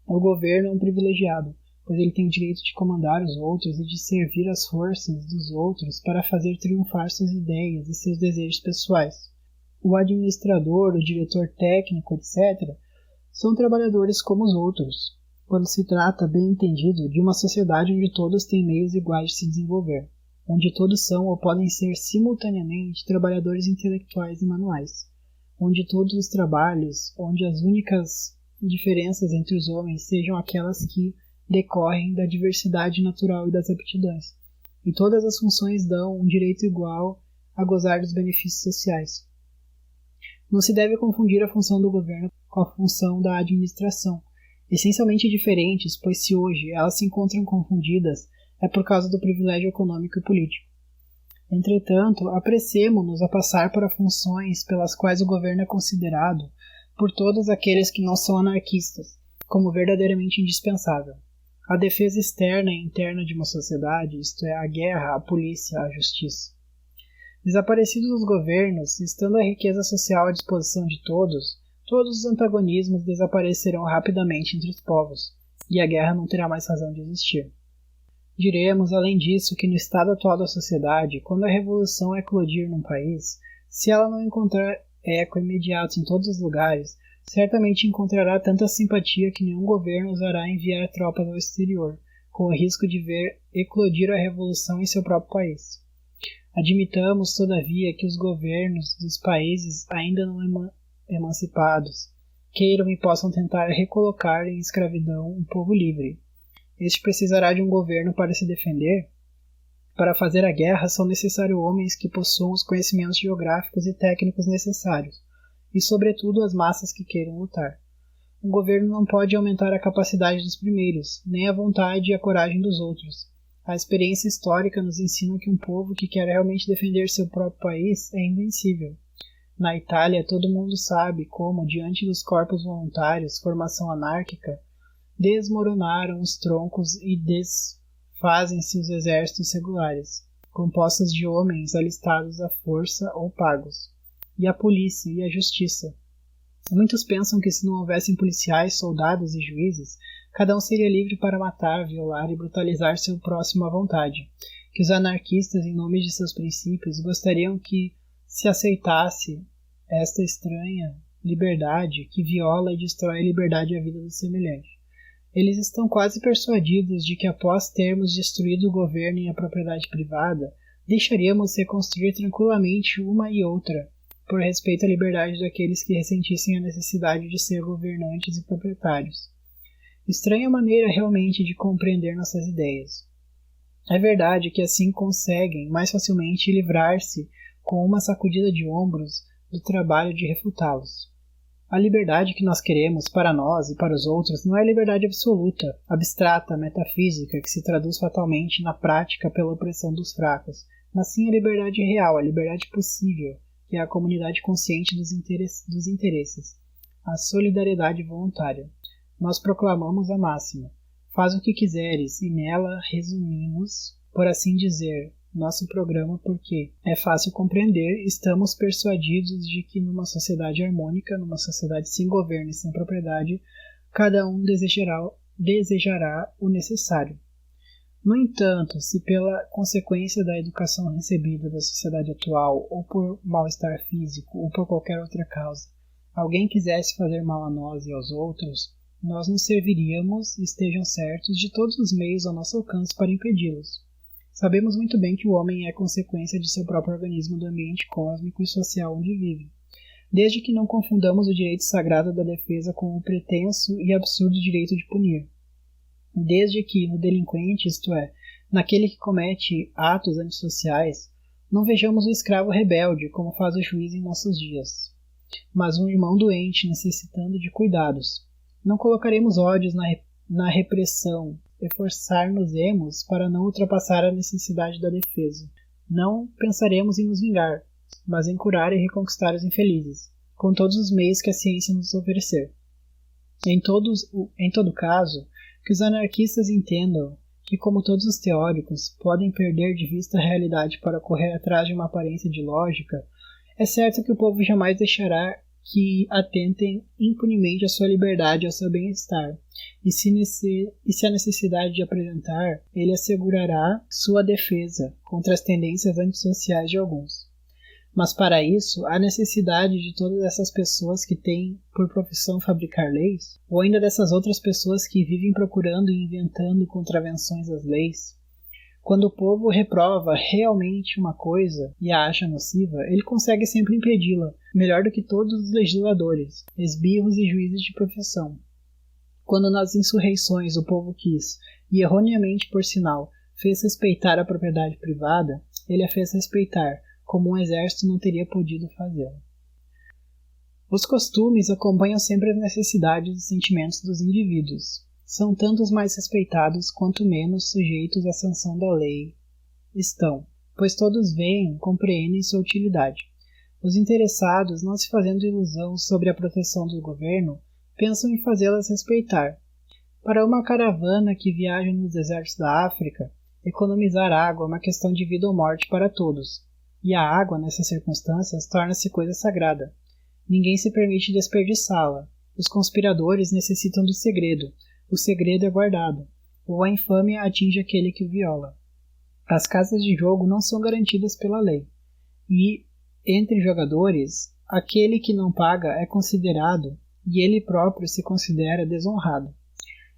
O governo é um privilegiado, pois ele tem o direito de comandar os outros e de servir as forças dos outros para fazer triunfar suas ideias e seus desejos pessoais. O administrador, o diretor técnico, etc., são trabalhadores como os outros, quando se trata, bem entendido, de uma sociedade onde todos têm meios iguais de se desenvolver, onde todos são ou podem ser simultaneamente trabalhadores intelectuais e manuais, onde todos os trabalhos, onde as únicas diferenças entre os homens sejam aquelas que decorrem da diversidade natural e das aptidões, e todas as funções dão um direito igual a gozar dos benefícios sociais. Não se deve confundir a função do governo com a função da administração, essencialmente diferentes, pois se hoje elas se encontram confundidas, é por causa do privilégio econômico e político. Entretanto, apressemo-nos a passar para funções pelas quais o governo é considerado, por todos aqueles que não são anarquistas, como verdadeiramente indispensável. A defesa externa e interna de uma sociedade, isto é, a guerra, a polícia, a justiça. Desaparecidos os governos, estando a riqueza social à disposição de todos, todos os antagonismos desaparecerão rapidamente entre os povos, e a guerra não terá mais razão de existir. Diremos, além disso, que no estado atual da sociedade, quando a revolução eclodir num país, se ela não encontrar eco imediato em todos os lugares, certamente encontrará tanta simpatia que nenhum governo ousará enviar tropas ao exterior, com o risco de ver eclodir a revolução em seu próprio país. Admitamos, todavia, que os governos dos países ainda não emancipados queiram e possam tentar recolocar em escravidão um povo livre. Este precisará de um governo para se defender? Para fazer a guerra são necessários homens que possuam os conhecimentos geográficos e técnicos necessários, e sobretudo as massas que queiram lutar. O governo não pode aumentar a capacidade dos primeiros, nem a vontade e a coragem dos outros. A experiência histórica nos ensina que um povo que quer realmente defender seu próprio país é invencível. Na Itália, todo mundo sabe como, diante dos corpos voluntários, formação anárquica, desmoronaram os troncos e desfazem-se os exércitos regulares, compostos de homens alistados à força ou pagos, e a polícia e a justiça. Muitos pensam que se não houvessem policiais, soldados e juízes, cada um seria livre para matar, violar e brutalizar seu próximo à vontade, que os anarquistas, em nome de seus princípios, gostariam que se aceitasse esta estranha liberdade que viola e destrói a liberdade e a vida do semelhante. Eles estão quase persuadidos de que após termos destruído o governo e a propriedade privada, deixaríamos reconstruir tranquilamente uma e outra, por respeito à liberdade daqueles que ressentissem a necessidade de ser governantes e proprietários. Estranha maneira realmente de compreender nossas ideias. É verdade que assim conseguem mais facilmente livrar-se, com uma sacudida de ombros, do trabalho de refutá-los. A liberdade que nós queremos para nós e para os outros não é liberdade absoluta, abstrata, metafísica, que se traduz fatalmente na prática pela opressão dos fracos, mas sim a liberdade real, a liberdade possível, que é a comunidade consciente dos interesses, a solidariedade voluntária. Nós proclamamos a máxima: faz o que quiseres, e nela resumimos, por assim dizer, nosso programa porque é fácil compreender, estamos persuadidos de que numa sociedade harmônica, numa sociedade sem governo e sem propriedade, cada um desejará o necessário. No entanto, se pela consequência da educação recebida da sociedade atual, ou por mal-estar físico, ou por qualquer outra causa, alguém quisesse fazer mal a nós e aos outros, nós nos serviríamos, estejam certos, de todos os meios ao nosso alcance para impedi-los. Sabemos muito bem que o homem é consequência de seu próprio organismo do ambiente cósmico e social onde vive, desde que não confundamos o direito sagrado da defesa com o pretenso e absurdo direito de punir. Desde que, no delinquente, isto é, naquele que comete atos antissociais, não vejamos o escravo rebelde, como faz o juiz em nossos dias, mas um irmão doente necessitando de cuidados. Não colocaremos ódios na repressão, esforçar-nos-emos para não ultrapassar a necessidade da defesa. Não pensaremos em nos vingar, mas em curar e reconquistar os infelizes, com todos os meios que a ciência nos oferecer. Em todo caso, que os anarquistas entendam que, como todos os teóricos, podem perder de vista a realidade para correr atrás de uma aparência de lógica, é certo que o povo jamais deixará que atentem impunemente à sua liberdade e ao seu bem-estar, e se a necessidade de apresentar, ele assegurará sua defesa contra as tendências antissociais de alguns. Mas para isso, há necessidade de todas essas pessoas que têm por profissão fabricar leis, ou ainda dessas outras pessoas que vivem procurando e inventando contravenções às leis. Quando o povo reprova realmente uma coisa e a acha nociva, ele consegue sempre impedi-la, melhor do que todos os legisladores, esbirros e juízes de profissão. Quando nas insurreições o povo quis, e erroneamente por sinal, fez respeitar a propriedade privada, ele a fez respeitar, como um exército não teria podido fazê-lo. Os costumes acompanham sempre as necessidades e sentimentos dos indivíduos. São tantos mais respeitados quanto menos sujeitos à sanção da lei estão, pois todos veem e compreendem sua utilidade. Os interessados, não se fazendo ilusão sobre a proteção do governo, pensam em fazê-las respeitar. Para uma caravana que viaja nos desertos da África, economizar água é uma questão de vida ou morte para todos. E a água, nessas circunstâncias, torna-se coisa sagrada. Ninguém se permite desperdiçá-la. Os conspiradores necessitam do segredo. O segredo é guardado, ou a infâmia atinge aquele que o viola. As casas de jogo não são garantidas pela lei. E, entre jogadores, aquele que não paga é considerado, e ele próprio se considera desonrado.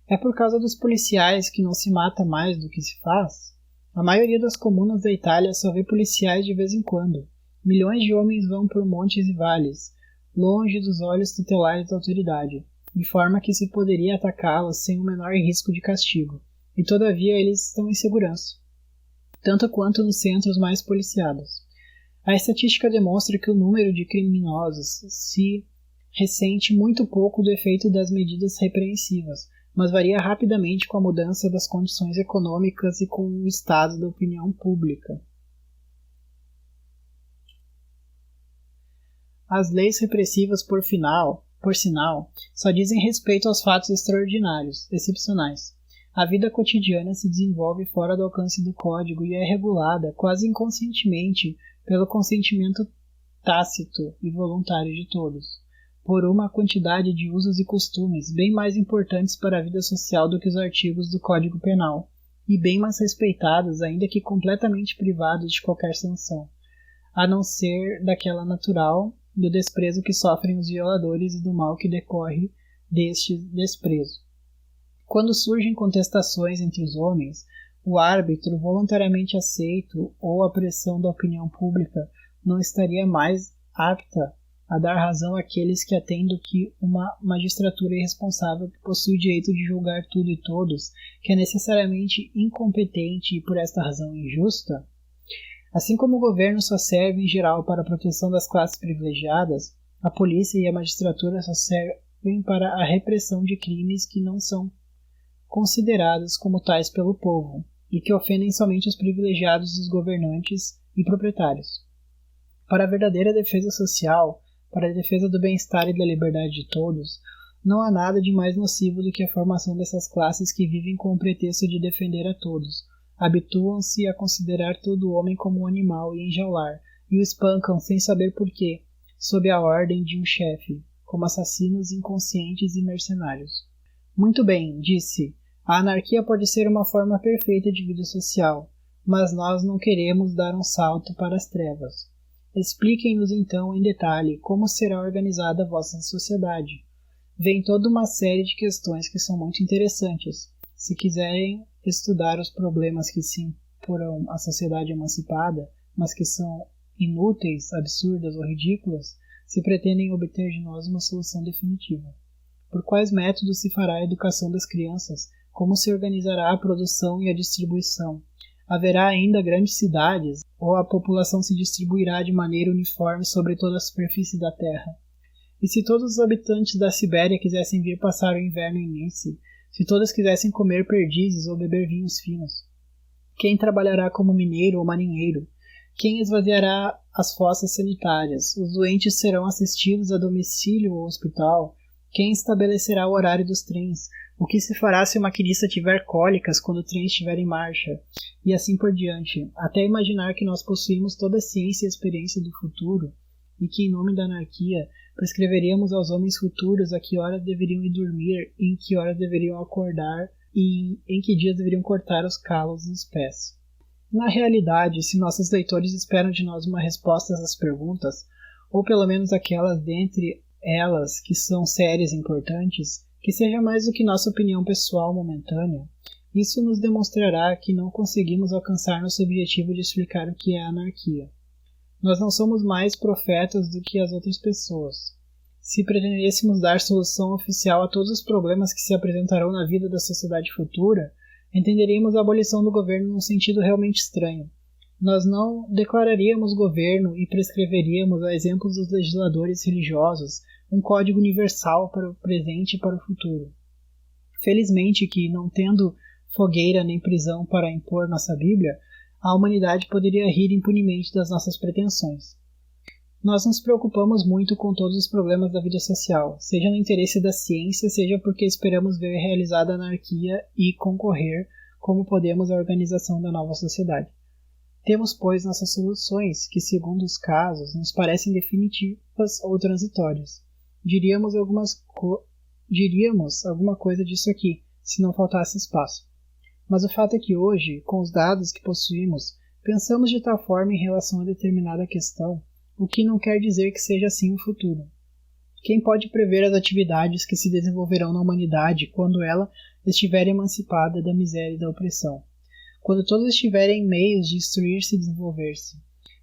É por causa dos policiais que não se mata mais do que se faz? A maioria das comunas da Itália só vê policiais de vez em quando. Milhões de homens vão por montes e vales, longe dos olhos tutelares da autoridade, de forma que se poderia atacá-los sem o menor risco de castigo, e todavia eles estão em segurança. tanto quanto nos centros mais policiados. A estatística demonstra que o número de criminosos se ressente muito pouco do efeito das medidas repreensivas, mas varia rapidamente com a mudança das condições econômicas e com o estado da opinião pública. As leis repressivas, por sinal, só dizem respeito aos fatos extraordinários, excepcionais. A vida cotidiana se desenvolve fora do alcance do código e é regulada, quase inconscientemente, pelo consentimento tácito e voluntário de todos, por uma quantidade de usos e costumes bem mais importantes para a vida social do que os artigos do Código Penal, e bem mais respeitados, ainda que completamente privados de qualquer sanção, a não ser daquela natural do desprezo que sofrem os violadores e do mal que decorre deste desprezo. Quando surgem contestações entre os homens, o árbitro voluntariamente aceito ou a pressão da opinião pública não estaria mais apta a dar razão àqueles que atendem do que uma magistratura irresponsável que possui o direito de julgar tudo e todos, que é necessariamente incompetente e por esta razão injusta? Assim como o governo só serve em geral para a proteção das classes privilegiadas, a polícia e a magistratura só servem para a repressão de crimes que não são considerados como tais pelo povo, e que ofendem somente os privilegiados dos governantes e proprietários. Para a verdadeira defesa social, para a defesa do bem-estar e da liberdade de todos, não há nada de mais nocivo do que a formação dessas classes que vivem com o pretexto de defender a todos, habituam-se a considerar todo homem como um animal e enjaular, e o espancam sem saber porquê, sob a ordem de um chefe, como assassinos inconscientes e mercenários. Muito bem, disse, a anarquia pode ser uma forma perfeita de vida social, mas nós não queremos dar um salto para as trevas. Expliquem-nos então em detalhe como será organizada a vossa sociedade. Vem toda uma série de questões que são muito interessantes. Se quiserem estudar os problemas que se imporão à sociedade emancipada, mas que são inúteis, absurdas ou ridículas, se pretendem obter de nós uma solução definitiva. Por quais métodos se fará a educação das crianças? Como se organizará a produção e a distribuição? Haverá ainda grandes cidades, ou a população se distribuirá de maneira uniforme sobre toda a superfície da Terra? E se todos os habitantes da Sibéria quisessem vir passar o inverno em Nice, se todos quisessem comer perdizes ou beber vinhos finos? Quem trabalhará como mineiro ou marinheiro? Quem esvaziará as fossas sanitárias? Os doentes serão assistidos a domicílio ou hospital? Quem estabelecerá o horário dos trens? O que se fará se o maquinista tiver cólicas quando o trem estiver em marcha? E assim por diante, até imaginar que nós possuímos toda a ciência e a experiência do futuro, e que em nome da anarquia prescreveríamos aos homens futuros a que horas deveriam ir dormir, em que horas deveriam acordar e em que dias deveriam cortar os calos dos pés. Na realidade, se nossos leitores esperam de nós uma resposta a essas perguntas, ou pelo menos aquelas dentre elas que são sérias e importantes, que seja mais do que nossa opinião pessoal momentânea, isso nos demonstrará que não conseguimos alcançar nosso objetivo de explicar o que é a anarquia. Nós não somos mais profetas do que as outras pessoas. Se pretendêssemos dar solução oficial a todos os problemas que se apresentarão na vida da sociedade futura, entenderíamos a abolição do governo num sentido realmente estranho. Nós não declararíamos governo e prescreveríamos, a exemplos dos legisladores religiosos, um código universal para o presente e para o futuro. Felizmente que, não tendo fogueira nem prisão para impor nossa Bíblia, a humanidade poderia rir impunemente das nossas pretensões. Nós nos preocupamos muito com todos os problemas da vida social, seja no interesse da ciência, seja porque esperamos ver realizada a anarquia e concorrer como podemos à organização da nova sociedade. Temos, pois, nossas soluções, que, segundo os casos, nos parecem definitivas ou transitórias. Diríamos alguma coisa disso aqui, se não faltasse espaço. Mas o fato é que hoje, com os dados que possuímos, pensamos de tal forma em relação a determinada questão, o que não quer dizer que seja assim no futuro. Quem pode prever as atividades que se desenvolverão na humanidade quando ela estiver emancipada da miséria e da opressão? Quando todos estiverem em meios de instruir-se e desenvolver-se?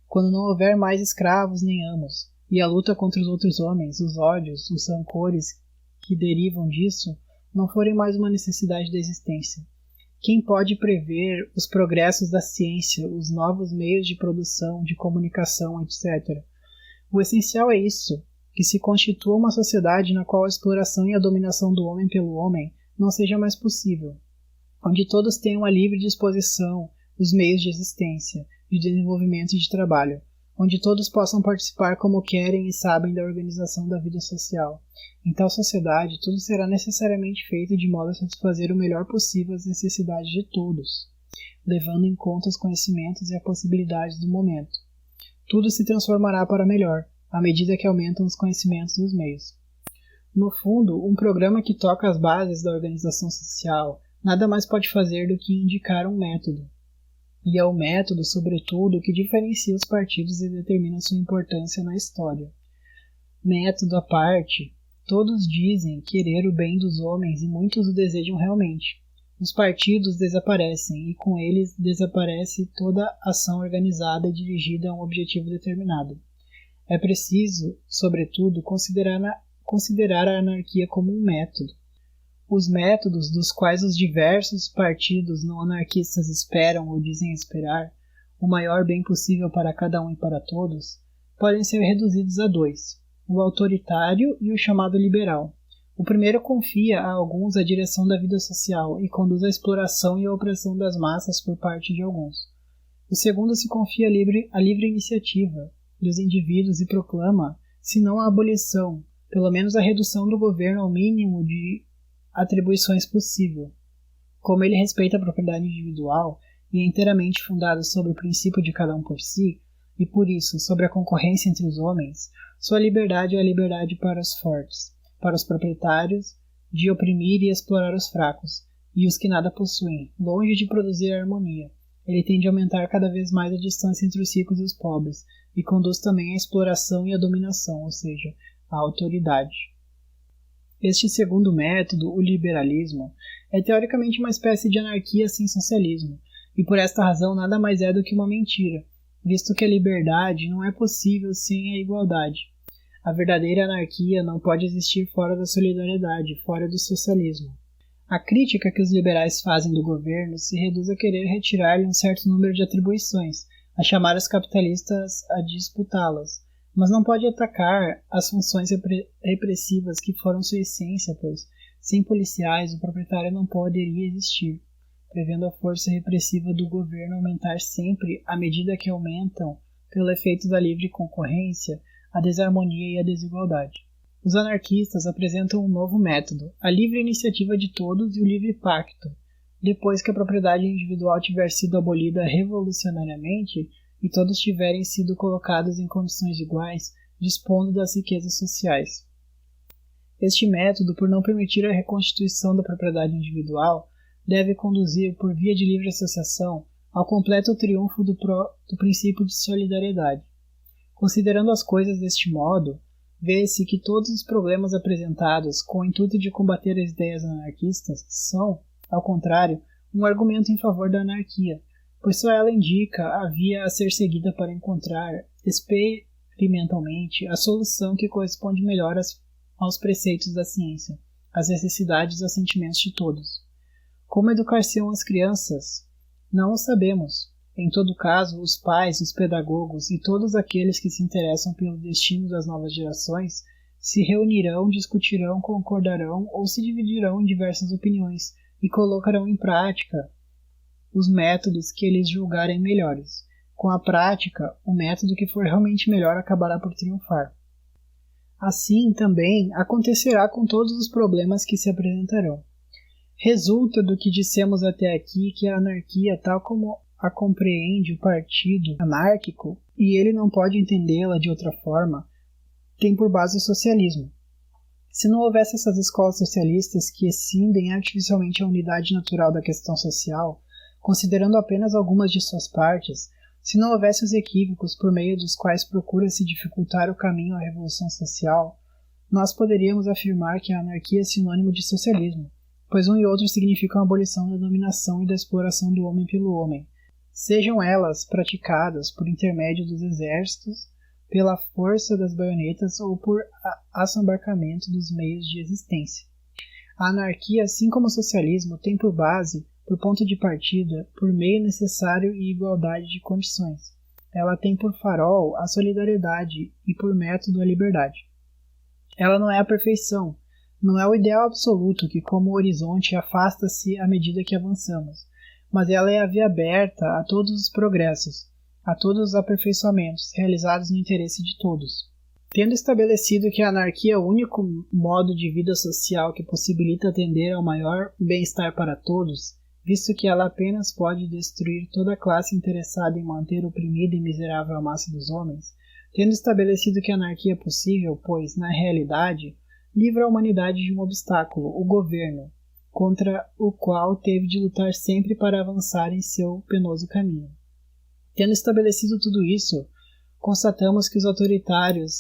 Quando não houver mais escravos nem amos, e a luta contra os outros homens, os ódios, os rancores que derivam disso, não forem mais uma necessidade da existência? Quem pode prever os progressos da ciência, os novos meios de produção, de comunicação, etc.? O essencial é isso, que se constitua uma sociedade na qual a exploração e a dominação do homem pelo homem não seja mais possível, onde todos tenham a livre disposição os meios de existência, de desenvolvimento e de trabalho, onde todos possam participar como querem e sabem da organização da vida social. Em tal sociedade, tudo será necessariamente feito de modo a satisfazer o melhor possível as necessidades de todos, levando em conta os conhecimentos e as possibilidades do momento. Tudo se transformará para melhor, à medida que aumentam os conhecimentos e os meios. No fundo, um programa que toca as bases da organização social nada mais pode fazer do que indicar um método. E é o método, sobretudo, que diferencia os partidos e determina sua importância na história. Método à parte, todos dizem querer o bem dos homens e muitos o desejam realmente. Os partidos desaparecem e com eles desaparece toda ação organizada e dirigida a um objetivo determinado. É preciso, sobretudo, considerar a anarquia como um método. Os métodos dos quais os diversos partidos não anarquistas esperam ou dizem esperar, o maior bem possível para cada um e para todos, podem ser reduzidos a dois, o autoritário e o chamado liberal. O primeiro confia a alguns a direção da vida social e conduz à exploração e à opressão das massas por parte de alguns. O segundo se confia à livre iniciativa dos indivíduos e proclama, se não a abolição, pelo menos a redução do governo ao mínimo de atribuições possível. Como ele respeita a propriedade individual e é inteiramente fundado sobre o princípio de cada um por si, e por isso sobre a concorrência entre os homens, sua liberdade é a liberdade para os fortes, para os proprietários, de oprimir e explorar os fracos, e os que nada possuem, longe de produzir harmonia. Ele tende a aumentar cada vez mais a distância entre os ricos e os pobres, e conduz também à exploração e à dominação, ou seja, à autoridade. Este segundo método, o liberalismo, é teoricamente uma espécie de anarquia sem socialismo, e por esta razão nada mais é do que uma mentira, visto que a liberdade não é possível sem a igualdade. A verdadeira anarquia não pode existir fora da solidariedade, fora do socialismo. A crítica que os liberais fazem do governo se reduz a querer retirar-lhe um certo número de atribuições, a chamar os capitalistas a disputá-las, mas não pode atacar as funções repressivas que foram sua essência, pois, sem policiais, o proprietário não poderia existir, prevendo a força repressiva do governo aumentar sempre à medida que aumentam, pelo efeito da livre concorrência, a desarmonia e a desigualdade. Os anarquistas apresentam um novo método, a livre iniciativa de todos e o livre pacto. Depois que a propriedade individual tiver sido abolida revolucionariamente, e todos tiverem sido colocados em condições iguais, dispondo das riquezas sociais. Este método, por não permitir a reconstituição da propriedade individual, deve conduzir, por via de livre associação, ao completo triunfo do princípio de solidariedade. Considerando as coisas deste modo, vê-se que todos os problemas apresentados com o intuito de combater as ideias anarquistas são, ao contrário, um argumento em favor da anarquia, pois só ela indica a via a ser seguida para encontrar, experimentalmente, a solução que corresponde melhor aos preceitos da ciência, às necessidades e aos sentimentos de todos. Como educar-se-ão as crianças? Não o sabemos. Em todo caso, os pais, os pedagogos e todos aqueles que se interessam pelo destino das novas gerações se reunirão, discutirão, concordarão ou se dividirão em diversas opiniões e colocarão em prática os métodos que eles julgarem melhores. Com a prática, o método que for realmente melhor acabará por triunfar. Assim, também, acontecerá com todos os problemas que se apresentarão. Resulta do que dissemos até aqui que a anarquia, tal como a compreende o partido anárquico, e ele não pode entendê-la de outra forma, tem por base o socialismo. Se não houvesse essas escolas socialistas que escindem artificialmente a unidade natural da questão social, considerando apenas algumas de suas partes, se não houvesse os equívocos por meio dos quais procura-se dificultar o caminho à revolução social, nós poderíamos afirmar que a anarquia é sinônimo de socialismo, pois um e outro significam a abolição da dominação e da exploração do homem pelo homem, sejam elas praticadas por intermédio dos exércitos, pela força das baionetas ou por assambarcamento dos meios de existência. A anarquia, assim como o socialismo, tem por base por ponto de partida, por meio necessário e igualdade de condições. Ela tem por farol a solidariedade e por método a liberdade. Ela não é a perfeição, não é o ideal absoluto que, como horizonte, afasta-se à medida que avançamos, mas ela é a via aberta a todos os progressos, a todos os aperfeiçoamentos realizados no interesse de todos. Tendo estabelecido que a anarquia é o único modo de vida social que possibilita atender ao maior bem-estar para todos, visto que ela apenas pode destruir toda a classe interessada em manter oprimida e miserável a massa dos homens, tendo estabelecido que a anarquia é possível, pois, na realidade, livra a humanidade de um obstáculo, o governo, contra o qual teve de lutar sempre para avançar em seu penoso caminho. Tendo estabelecido tudo isso, constatamos que os autoritários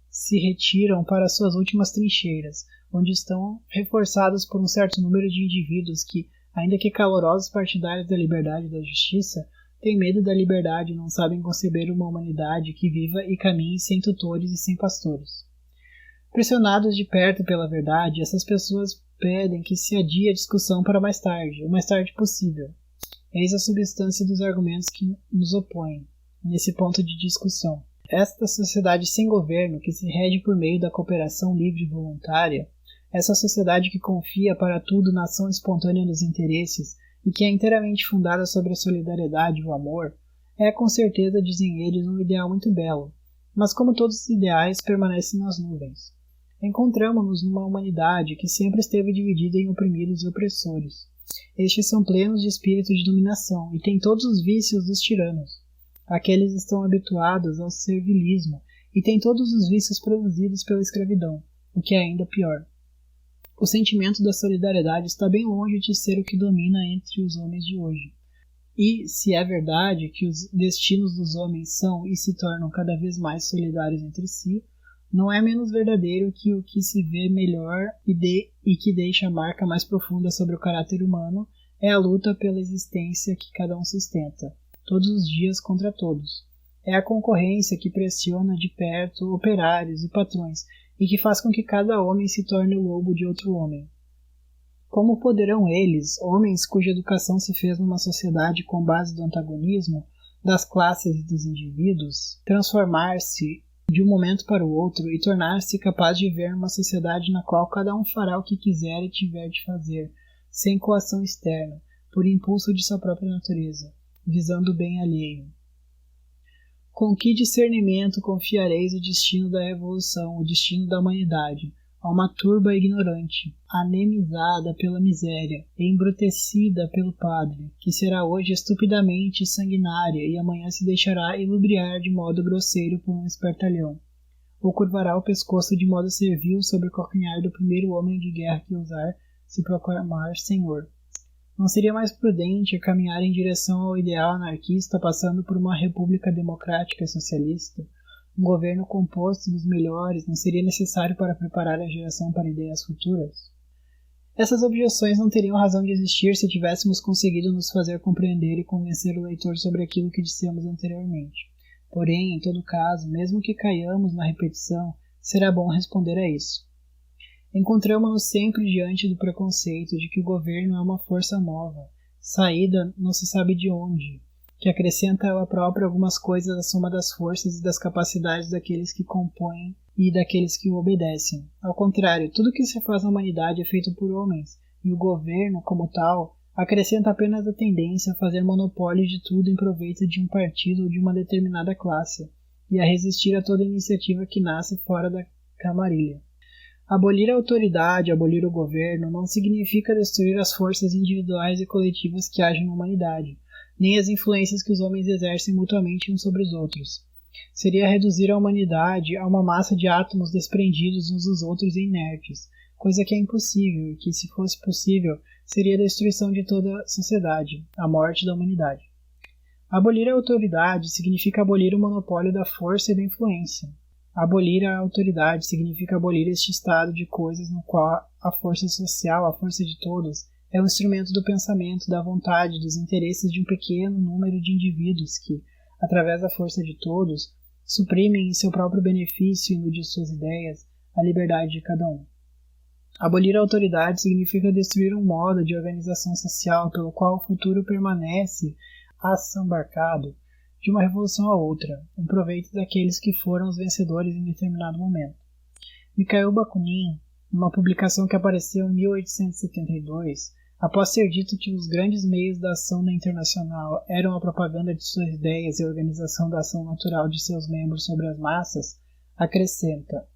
se retiram para suas últimas trincheiras, onde estão reforçados por um certo número de indivíduos que, ainda que calorosos partidários da liberdade e da justiça, têm medo da liberdade e não sabem conceber uma humanidade que viva e caminhe sem tutores e sem pastores. Pressionados de perto pela verdade, essas pessoas pedem que se adie a discussão para mais tarde, o mais tarde possível. Eis a substância dos argumentos que nos opõem nesse ponto de discussão. Esta sociedade sem governo, que se rege por meio da cooperação livre e voluntária, essa sociedade que confia para tudo na ação espontânea dos interesses e que é inteiramente fundada sobre a solidariedade e o amor, é com certeza, dizem eles, um ideal muito belo, mas como todos os ideais, permanecem nas nuvens. Encontramo-nos numa humanidade que sempre esteve dividida em oprimidos e opressores. Estes são plenos de espírito de dominação e têm todos os vícios dos tiranos. Aqueles estão habituados ao servilismo e têm todos os vícios produzidos pela escravidão, o que é ainda pior. O sentimento da solidariedade está bem longe de ser o que domina entre os homens de hoje. E, se é verdade que os destinos dos homens são e se tornam cada vez mais solidários entre si, não é menos verdadeiro que o que se vê melhor e que deixa a marca mais profunda sobre o caráter humano é a luta pela existência que cada um sustenta, todos os dias contra todos. É a concorrência que pressiona de perto operários e patrões e que faz com que cada homem se torne o lobo de outro homem. Como poderão eles, homens cuja educação se fez numa sociedade com base do antagonismo das classes e dos indivíduos, transformar-se de um momento para o outro e tornar-se capaz de viver numa sociedade na qual cada um fará o que quiser e tiver de fazer, sem coação externa, por impulso de sua própria natureza, visando o bem alheio? Com que discernimento confiareis o destino da revolução, o destino da humanidade, a uma turba ignorante, anemizada pela miséria e embrutecida pelo padre, que será hoje estupidamente sanguinária e amanhã se deixará ilubriar de modo grosseiro por um espertalhão, ou curvará o pescoço de modo servil sobre o calcanhar do primeiro homem de guerra que ousar se proclamar senhor? Não seria mais prudente caminhar em direção ao ideal anarquista passando por uma república democrática e socialista? Um governo composto dos melhores não seria necessário para preparar a geração para ideias futuras? Essas objeções não teriam razão de existir se tivéssemos conseguido nos fazer compreender e convencer o leitor sobre aquilo que dissemos anteriormente. Porém, em todo caso, mesmo que caiamos na repetição, será bom responder a isso. Encontramo-nos sempre diante do preconceito de que o governo é uma força nova, saída não se sabe de onde, que acrescenta ela própria algumas coisas à soma das forças e das capacidades daqueles que compõem e daqueles que o obedecem. Ao contrário, tudo que se faz na humanidade é feito por homens, e o governo, como tal, acrescenta apenas a tendência a fazer monopólio de tudo em proveito de um partido ou de uma determinada classe, e a resistir a toda iniciativa que nasce fora da camarilha. Abolir a autoridade, abolir o governo, não significa destruir as forças individuais e coletivas que agem na humanidade, nem as influências que os homens exercem mutuamente uns sobre os outros. Seria reduzir a humanidade a uma massa de átomos desprendidos uns dos outros e inertes, coisa que é impossível e que, se fosse possível, seria a destruição de toda a sociedade, a morte da humanidade. Abolir a autoridade significa abolir o monopólio da força e da influência. Abolir a autoridade significa abolir este estado de coisas no qual a força social, a força de todos, é o instrumento do pensamento, da vontade, dos interesses de um pequeno número de indivíduos que, através da força de todos, suprimem em seu próprio benefício e no de suas ideias a liberdade de cada um. Abolir a autoridade significa destruir um modo de organização social pelo qual o futuro permanece assambarcado de uma revolução a outra, em proveito daqueles que foram os vencedores em determinado momento. Mikhail Bakunin, numa publicação que apareceu em 1872, após ter dito que os grandes meios da ação da Internacional eram a propaganda de suas ideias e a organização da ação natural de seus membros sobre as massas, acrescenta: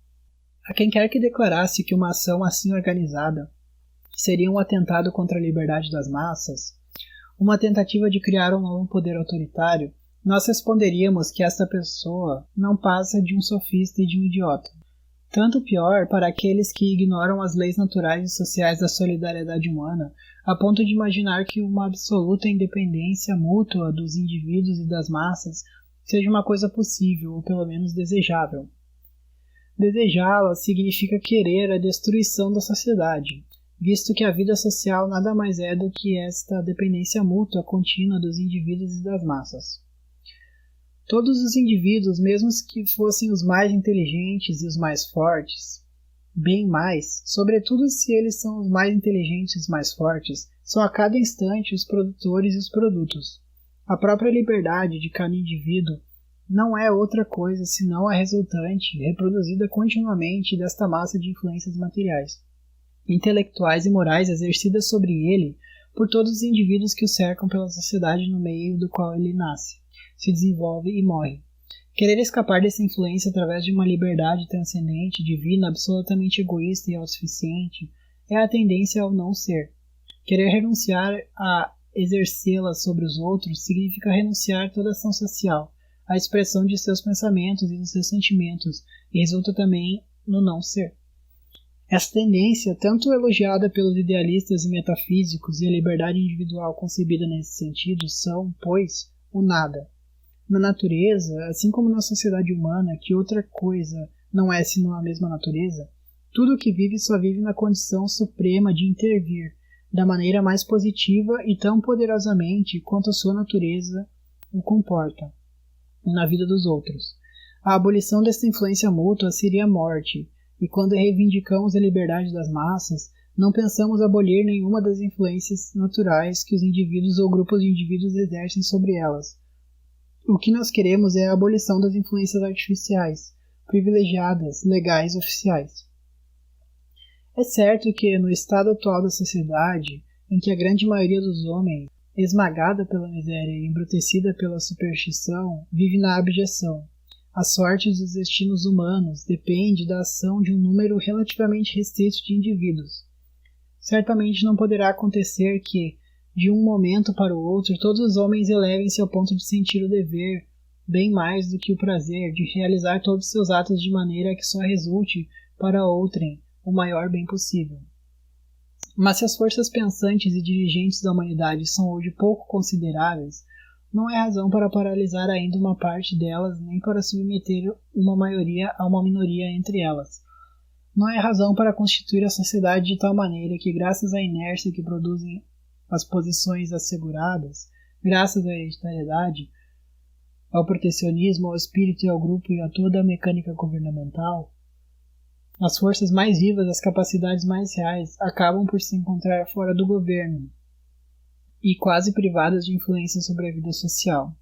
a quem quer que declarasse que uma ação assim organizada seria um atentado contra a liberdade das massas, uma tentativa de criar um novo poder autoritário, nós responderíamos que esta pessoa não passa de um sofista e de um idiota. Tanto pior para aqueles que ignoram as leis naturais e sociais da solidariedade humana, a ponto de imaginar que uma absoluta independência mútua dos indivíduos e das massas seja uma coisa possível, ou pelo menos desejável. Desejá-la significa querer a destruição da sociedade, visto que a vida social nada mais é do que esta dependência mútua contínua dos indivíduos e das massas. Todos os indivíduos, mesmo que fossem os mais inteligentes e os mais fortes, bem mais, sobretudo se eles são os mais inteligentes e os mais fortes, são a cada instante os produtores e os produtos. A própria liberdade de cada indivíduo não é outra coisa senão a resultante, reproduzida continuamente desta massa de influências materiais, intelectuais e morais exercidas sobre ele por todos os indivíduos que o cercam pela sociedade no meio do qual ele nasce, se desenvolve e morre. Querer escapar dessa influência através de uma liberdade transcendente, divina, absolutamente egoísta e autossuficiente é a tendência ao não ser. Querer renunciar a exercê-la sobre os outros significa renunciar toda ação social, a expressão de seus pensamentos e dos seus sentimentos, e resulta também no não ser. Essa tendência, tanto elogiada pelos idealistas e metafísicos e a liberdade individual concebida nesse sentido, são, pois, o nada. Na natureza, assim como na sociedade humana, que outra coisa não é senão a mesma natureza, tudo o que vive só vive na condição suprema de intervir, da maneira mais positiva e tão poderosamente quanto a sua natureza o comporta, na vida dos outros. A abolição desta influência mútua seria a morte, e quando reivindicamos a liberdade das massas, não pensamos abolir nenhuma das influências naturais que os indivíduos ou grupos de indivíduos exercem sobre elas. O que nós queremos é a abolição das influências artificiais, privilegiadas, legais, oficiais. É certo que, no estado atual da sociedade, em que a grande maioria dos homens, esmagada pela miséria e embrutecida pela superstição, vive na abjeção, a sorte dos destinos humanos depende da ação de um número relativamente restrito de indivíduos. Certamente não poderá acontecer que, de um momento para o outro, todos os homens elevem-se ao ponto de sentir o dever, bem mais do que o prazer, de realizar todos os seus atos de maneira que só resulte para outrem o maior bem possível. Mas se as forças pensantes e dirigentes da humanidade são hoje pouco consideráveis, não é razão para paralisar ainda uma parte delas, nem para submeter uma maioria a uma minoria entre elas. Não é razão para constituir a sociedade de tal maneira que, graças à inércia que produzem as posições asseguradas, graças à hereditariedade, ao protecionismo, ao espírito e ao grupo e a toda a mecânica governamental, as forças mais vivas, as capacidades mais reais, acabam por se encontrar fora do governo e quase privadas de influência sobre a vida social.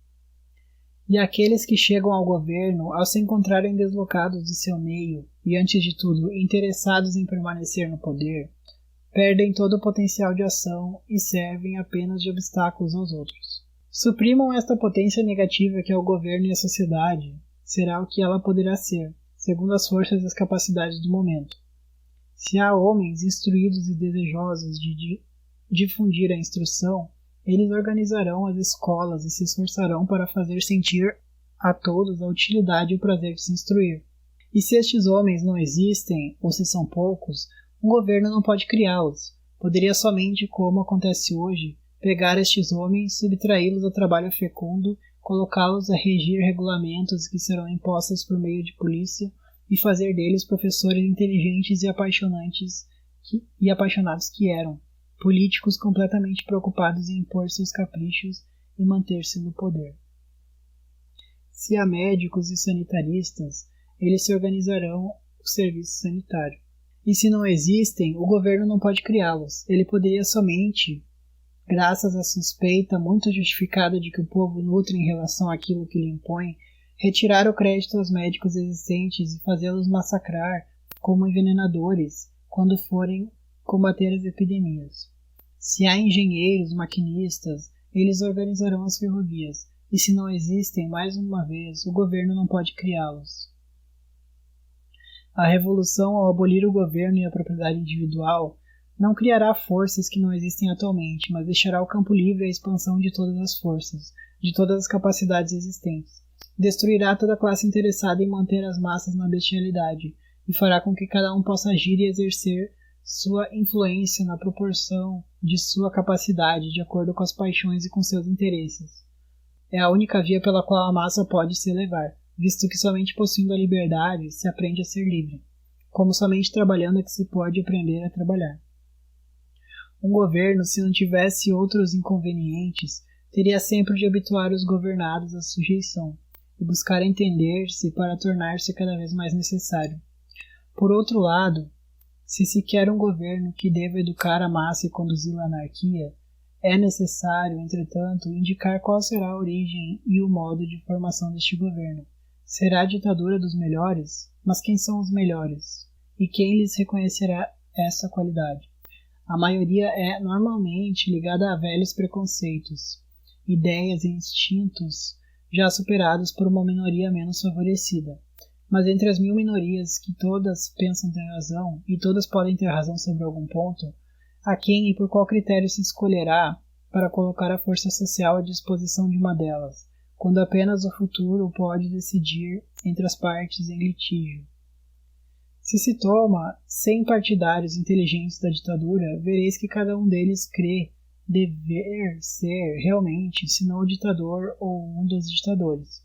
E aqueles que chegam ao governo, ao se encontrarem deslocados do seu meio e, antes de tudo, interessados em permanecer no poder, perdem todo o potencial de ação e servem apenas de obstáculos aos outros. Suprimam esta potência negativa que é o governo e a sociedade, será o que ela poderá ser, segundo as forças e as capacidades do momento. Se há homens instruídos e desejosos de difundir a instrução, eles organizarão as escolas e se esforçarão para fazer sentir a todos a utilidade e o prazer de se instruir. E se estes homens não existem, ou se são poucos, um governo não pode criá-los. Poderia somente, como acontece hoje, pegar estes homens, subtraí-los ao trabalho fecundo, colocá-los a regir regulamentos que serão impostos por meio de polícia e fazer deles professores inteligentes e apaixonados que eram, políticos completamente preocupados em impor seus caprichos e manter-se no poder. Se há médicos e sanitaristas, eles se organizarão o serviço sanitário. E se não existem, o governo não pode criá-los. Ele poderia somente, graças à suspeita muito justificada de que o povo nutre em relação àquilo que lhe impõe, retirar o crédito aos médicos existentes e fazê-los massacrar como envenenadores quando forem combater as epidemias. Se há engenheiros, maquinistas, eles organizarão as ferrovias, e se não existem, mais uma vez, o governo não pode criá-los. A revolução, ao abolir o governo e a propriedade individual, não criará forças que não existem atualmente, mas deixará o campo livre à expansão de todas as forças, de todas as capacidades existentes. Destruirá toda a classe interessada em manter as massas na bestialidade, e fará com que cada um possa agir e exercer sua influência na proporção de sua capacidade, de acordo com as paixões e com seus interesses. É a única via pela qual a massa pode se elevar, visto que somente possuindo a liberdade se aprende a ser livre, como somente trabalhando é que se pode aprender a trabalhar. Um governo, se não tivesse outros inconvenientes, teria sempre de habituar os governados à sujeição, e buscar entender-se para tornar-se cada vez mais necessário. Por outro lado, se quer um governo que deva educar a massa e conduzi-la à anarquia, é necessário, entretanto, indicar qual será a origem e o modo de formação deste governo. Será a ditadura dos melhores? Mas quem são os melhores? E quem lhes reconhecerá essa qualidade? A maioria é, normalmente, ligada a velhos preconceitos, ideias e instintos já superados por uma minoria menos favorecida. Mas entre as 1000 minorias que todas pensam ter razão, e todas podem ter razão sobre algum ponto, a quem e por qual critério se escolherá para colocar a força social à disposição de uma delas, quando apenas o futuro pode decidir entre as partes em litígio? Se toma 100 partidários inteligentes da ditadura, vereis que cada um deles crê dever ser realmente, se não o ditador ou um dos ditadores,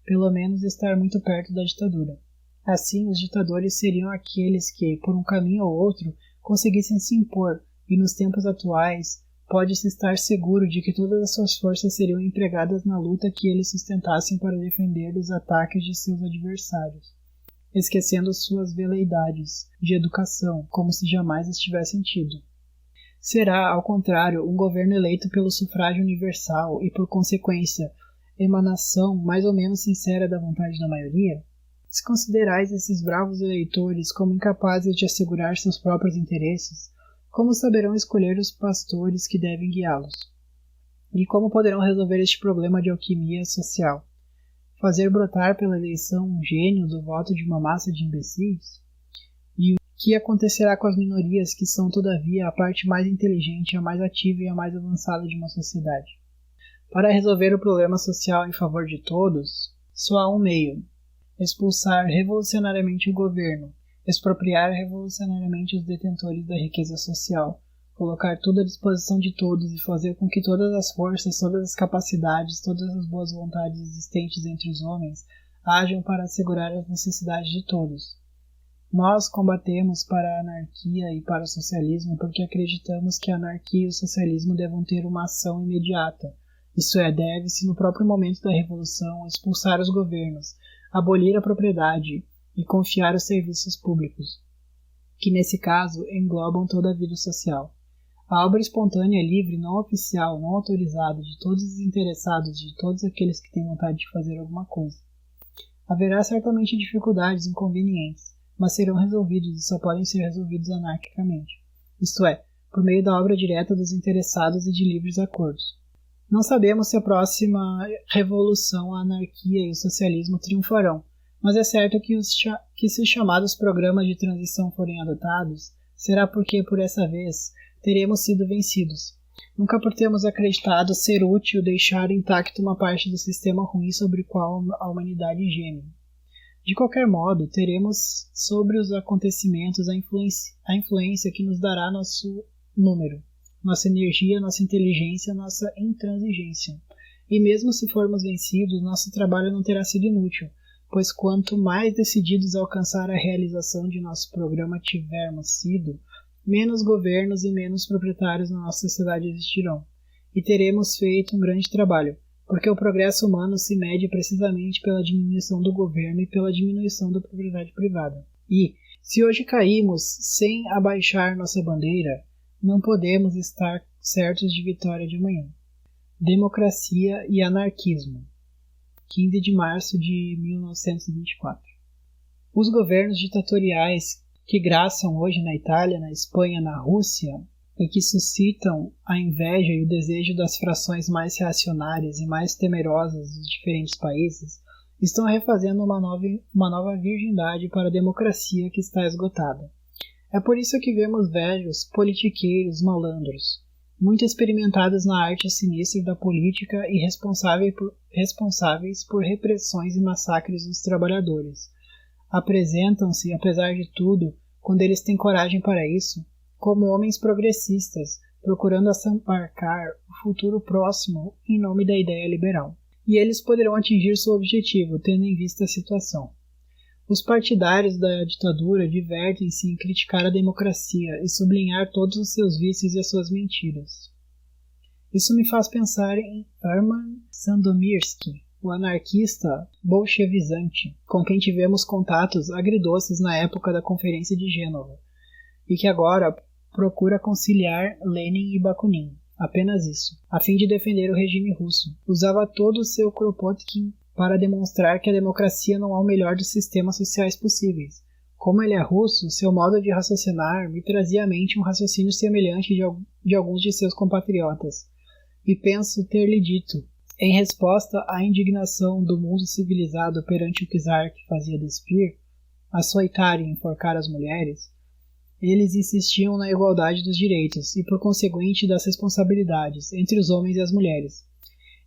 pelo menos estar muito perto da ditadura. Assim, os ditadores seriam aqueles que, por um caminho ou outro, conseguissem se impor, e nos tempos atuais, pode-se estar seguro de que todas as suas forças seriam empregadas na luta que eles sustentassem para defender dos ataques de seus adversários, esquecendo suas veleidades de educação, como se jamais as tivessem tido. Será, ao contrário, um governo eleito pelo sufrágio universal e, por consequência, emanação mais ou menos sincera da vontade da maioria? Se considerais esses bravos eleitores como incapazes de assegurar seus próprios interesses, como saberão escolher os pastores que devem guiá-los? E como poderão resolver este problema de alquimia social? Fazer brotar pela eleição um gênio do voto de uma massa de imbecis? E o que acontecerá com as minorias que são, todavia, a parte mais inteligente, a mais ativa e a mais avançada de uma sociedade? Para resolver o problema social em favor de todos, só há um meio: expulsar revolucionariamente o governo, expropriar revolucionariamente os detentores da riqueza social, colocar tudo à disposição de todos e fazer com que todas as forças, todas as capacidades, todas as boas vontades existentes entre os homens hajam para assegurar as necessidades de todos. Nós combatemos para a anarquia e para o socialismo porque acreditamos que a anarquia e o socialismo devam ter uma ação imediata. Isso é, deve-se, no próprio momento da revolução, expulsar os governos, abolir a propriedade e confiar os serviços públicos, que nesse caso englobam toda a vida social. A obra espontânea, livre, não oficial, não autorizada, de todos os interessados, de todos aqueles que têm vontade de fazer alguma coisa. Haverá certamente dificuldades e inconvenientes, mas serão resolvidos e só podem ser resolvidos anarquicamente, isto é, por meio da obra direta dos interessados e de livres acordos. Não sabemos se a próxima revolução, a anarquia e o socialismo triunfarão, mas é certo que se os chamados programas de transição forem adotados, será porque, por essa vez, teremos sido vencidos. Nunca por termos acreditado ser útil deixar intacto uma parte do sistema ruim sobre o qual a humanidade geme. De qualquer modo, teremos sobre os acontecimentos a influência que nos dará nosso número, nossa energia, nossa inteligência, nossa intransigência. E mesmo se formos vencidos, nosso trabalho não terá sido inútil, pois quanto mais decididos a alcançar a realização de nosso programa tivermos sido, menos governos e menos proprietários na nossa sociedade existirão, e teremos feito um grande trabalho, porque o progresso humano se mede precisamente pela diminuição do governo e pela diminuição da propriedade privada. E, Se hoje caímos sem abaixar nossa bandeira, não podemos estar certos de vitória de amanhã. Democracia e anarquismo. 15 de março de 1924. Os governos ditatoriais que graçam hoje na Itália, na Espanha, na Rússia, e que suscitam a inveja e o desejo das frações mais reacionárias e mais temerosas dos diferentes países, estão refazendo uma nova virgindade para a democracia que está esgotada. É por isso que vemos velhos, politiqueiros, malandros, muito experimentados na arte sinistra da política e responsáveis por repressões e massacres dos trabalhadores. Apresentam-se, apesar de tudo, quando eles têm coragem para isso, como homens progressistas, procurando assambarcar o futuro próximo em nome da ideia liberal. E eles poderão atingir seu objetivo, tendo em vista a situação. Os partidários da ditadura divertem-se em criticar a democracia e sublinhar todos os seus vícios e as suas mentiras. Isso me faz pensar em Herman Sandomierski, o anarquista bolchevizante, com quem tivemos contatos agridoces na época da Conferência de Gênova, e que agora procura conciliar Lenin e Bakunin, apenas isso, a fim de defender o regime russo. Usava todo o seu Kropotkin para demonstrar que a democracia não é o melhor dos sistemas sociais possíveis. Como ele é russo, seu modo de raciocinar me trazia à mente um raciocínio semelhante de alguns de seus compatriotas, e penso ter-lhe dito, em resposta à indignação do mundo civilizado perante o czar que fazia despir, açoitar e enforcar as mulheres, eles insistiam na igualdade dos direitos e, por conseguinte, das responsabilidades entre os homens e as mulheres.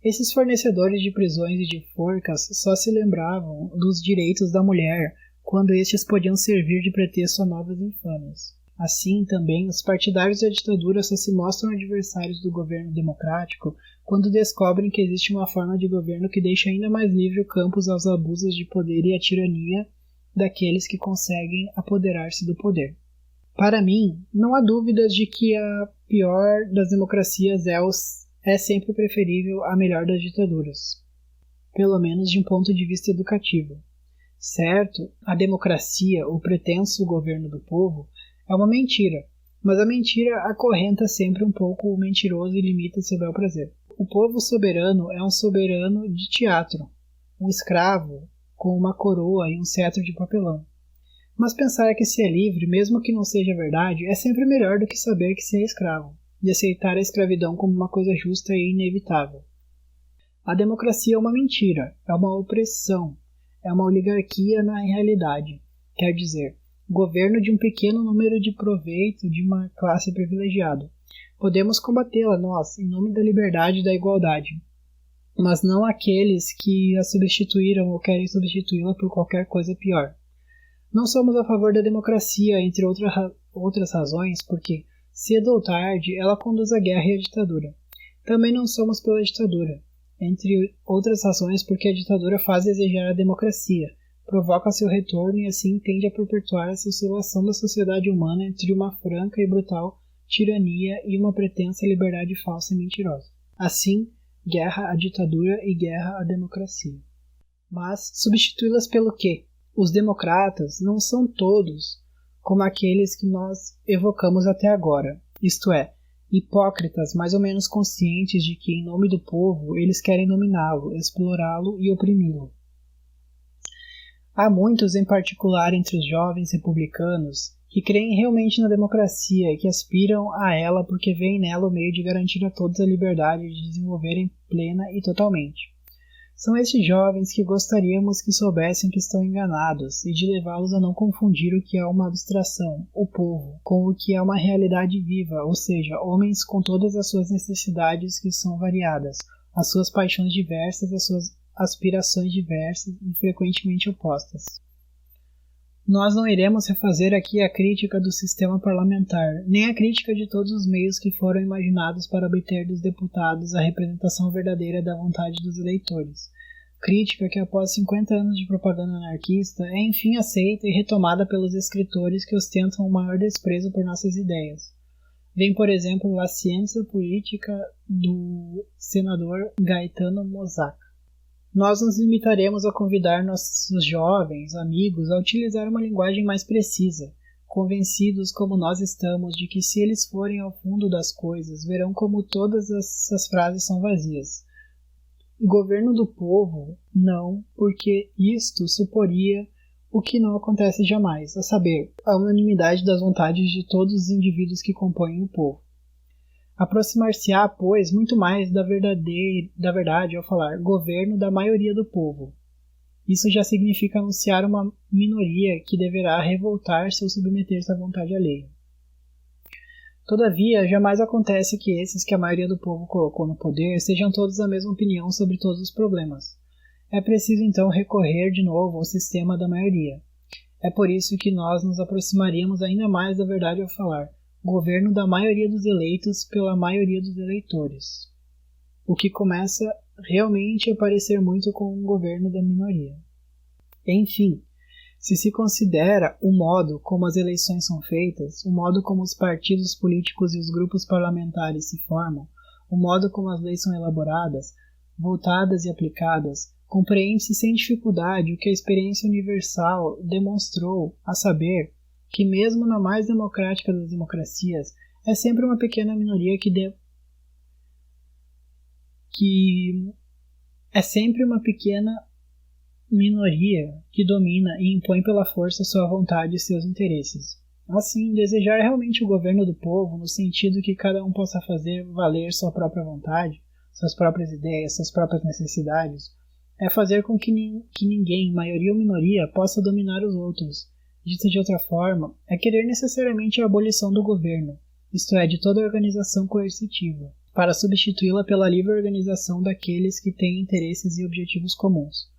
Esses fornecedores de prisões e de forcas só se lembravam dos direitos da mulher quando estes podiam servir de pretexto a novas infâmias. Assim, também, os partidários da ditadura só se mostram adversários do governo democrático quando descobrem que existe uma forma de governo que deixa ainda mais livre o campo aos abusos de poder e à tirania daqueles que conseguem apoderar-se do poder. Para mim, não há dúvidas de que a pior das democracias é sempre preferível à melhor das ditaduras, pelo menos de um ponto de vista educativo. Certo, a democracia, o pretenso governo do povo, é uma mentira, mas a mentira acorrenta sempre um pouco o mentiroso e limita seu bel prazer. O povo soberano é um soberano de teatro, um escravo com uma coroa e um cetro de papelão. Mas pensar que se é livre, mesmo que não seja verdade, é sempre melhor do que saber que se é escravo, e aceitar a escravidão como uma coisa justa e inevitável. A democracia é uma mentira, é uma opressão, é uma oligarquia na realidade, quer dizer, governo de um pequeno número de proveito de uma classe privilegiada. Podemos combatê-la, nós, em nome da liberdade e da igualdade, mas não aqueles que a substituíram ou querem substituí-la por qualquer coisa pior. Não somos a favor da democracia, entre outras razões, porque, cedo ou tarde, ela conduz à guerra e à ditadura. Também não somos pela ditadura, entre outras razões porque a ditadura faz desejar a democracia, provoca seu retorno e assim tende a perpetuar essa oscilação da sociedade humana entre uma franca e brutal tirania e uma pretensa liberdade falsa e mentirosa. Assim, guerra à ditadura e guerra à democracia. Mas substituí-las pelo quê? Os democratas não são todos como aqueles que nós evocamos até agora, isto é, hipócritas mais ou menos conscientes de que, em nome do povo, eles querem dominá-lo, explorá-lo e oprimi-lo. Há muitos, em particular entre os jovens republicanos, que creem realmente na democracia e que aspiram a ela porque veem nela o meio de garantir a todos a liberdade de desenvolverem plena e totalmente. São estes jovens que gostaríamos que soubessem que estão enganados e de levá-los a não confundir o que é uma abstração, o povo, com o que é uma realidade viva, ou seja, homens com todas as suas necessidades que são variadas, as suas paixões diversas, as suas aspirações diversas e frequentemente opostas. Nós não iremos refazer aqui a crítica do sistema parlamentar, nem a crítica de todos os meios que foram imaginados para obter dos deputados a representação verdadeira da vontade dos eleitores. Crítica que, após 50 anos de propaganda anarquista, é enfim aceita e retomada pelos escritores que ostentam o maior desprezo por nossas ideias. Vem, por exemplo, a Ciência Política do senador Gaetano Mossack. nós nos limitaremos a convidar nossos jovens amigos a utilizar uma linguagem mais precisa, convencidos como nós estamos de que se eles forem ao fundo das coisas, verão como todas essas frases são vazias. Governo do povo, não, porque isto suporia o que não acontece jamais, a saber, a unanimidade das vontades de todos os indivíduos que compõem o povo. Aproximar-se-á, pois, muito mais da verdade ao falar governo da maioria do povo. Isso já significa anunciar uma minoria que deverá revoltar-se ou submeter-se à vontade alheia. Todavia, jamais acontece que esses que a maioria do povo colocou no poder sejam todos da mesma opinião sobre todos os problemas. É preciso então recorrer de novo ao sistema da maioria. É por isso que nós nos aproximaríamos ainda mais da verdade ao falar governo da maioria dos eleitos pela maioria dos eleitores, o que começa realmente a parecer muito com um governo da minoria. Enfim, se considera o modo como as eleições são feitas, o modo como os partidos políticos e os grupos parlamentares se formam, o modo como as leis são elaboradas, votadas e aplicadas, compreende-se sem dificuldade o que a experiência universal demonstrou, a saber, que mesmo na mais democrática das democracias, é sempre uma pequena minoria que domina e impõe pela força sua vontade e seus interesses. Assim, desejar realmente o governo do povo, no sentido que cada um possa fazer valer sua própria vontade, suas próprias ideias, suas próprias necessidades, é fazer com que ninguém, maioria ou minoria, possa dominar os outros. Dito de outra forma, é querer necessariamente a abolição do governo, isto é, de toda organização coercitiva, para substituí-la pela livre organização daqueles que têm interesses e objetivos comuns.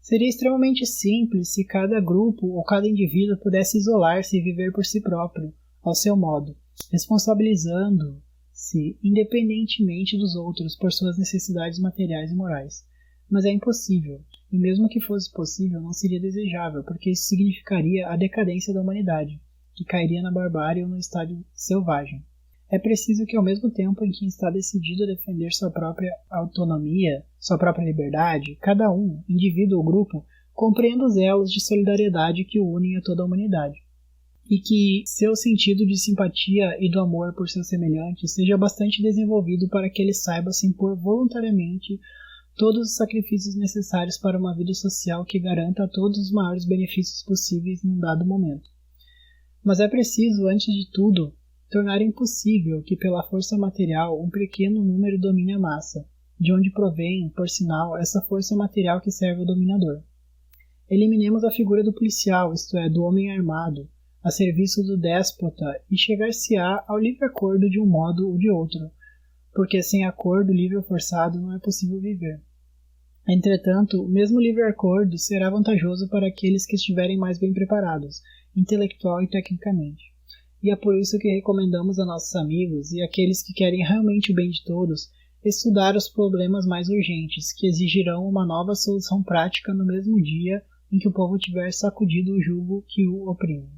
Seria extremamente simples se cada grupo ou cada indivíduo pudesse isolar-se e viver por si próprio, ao seu modo, responsabilizando-se independentemente dos outros por suas necessidades materiais e morais. Mas é impossível, e mesmo que fosse possível, não seria desejável, porque isso significaria a decadência da humanidade, que cairia na barbárie ou no estado selvagem. É preciso que, ao mesmo tempo em que está decidido a defender sua própria autonomia, sua própria liberdade, cada um, indivíduo ou grupo, compreenda os elos de solidariedade que o unem a toda a humanidade, e que seu sentido de simpatia e do amor por seus semelhantes seja bastante desenvolvido para que ele saiba se impor voluntariamente todos os sacrifícios necessários para uma vida social que garanta a todos os maiores benefícios possíveis num dado momento. Mas é preciso, antes de tudo, tornar impossível que pela força material um pequeno número domine a massa, de onde provém, por sinal, essa força material que serve ao dominador. Eliminemos a figura do policial, isto é, do homem armado, a serviço do déspota, e chegar-se-á ao livre acordo de um modo ou de outro, porque sem acordo livre ou forçado não é possível viver. Entretanto, mesmo o livre acordo será vantajoso para aqueles que estiverem mais bem preparados, intelectual e tecnicamente. E é por isso que recomendamos a nossos amigos e àqueles que querem realmente o bem de todos, estudar os problemas mais urgentes, que exigirão uma nova solução prática no mesmo dia em que o povo tiver sacudido o jugo que o oprime.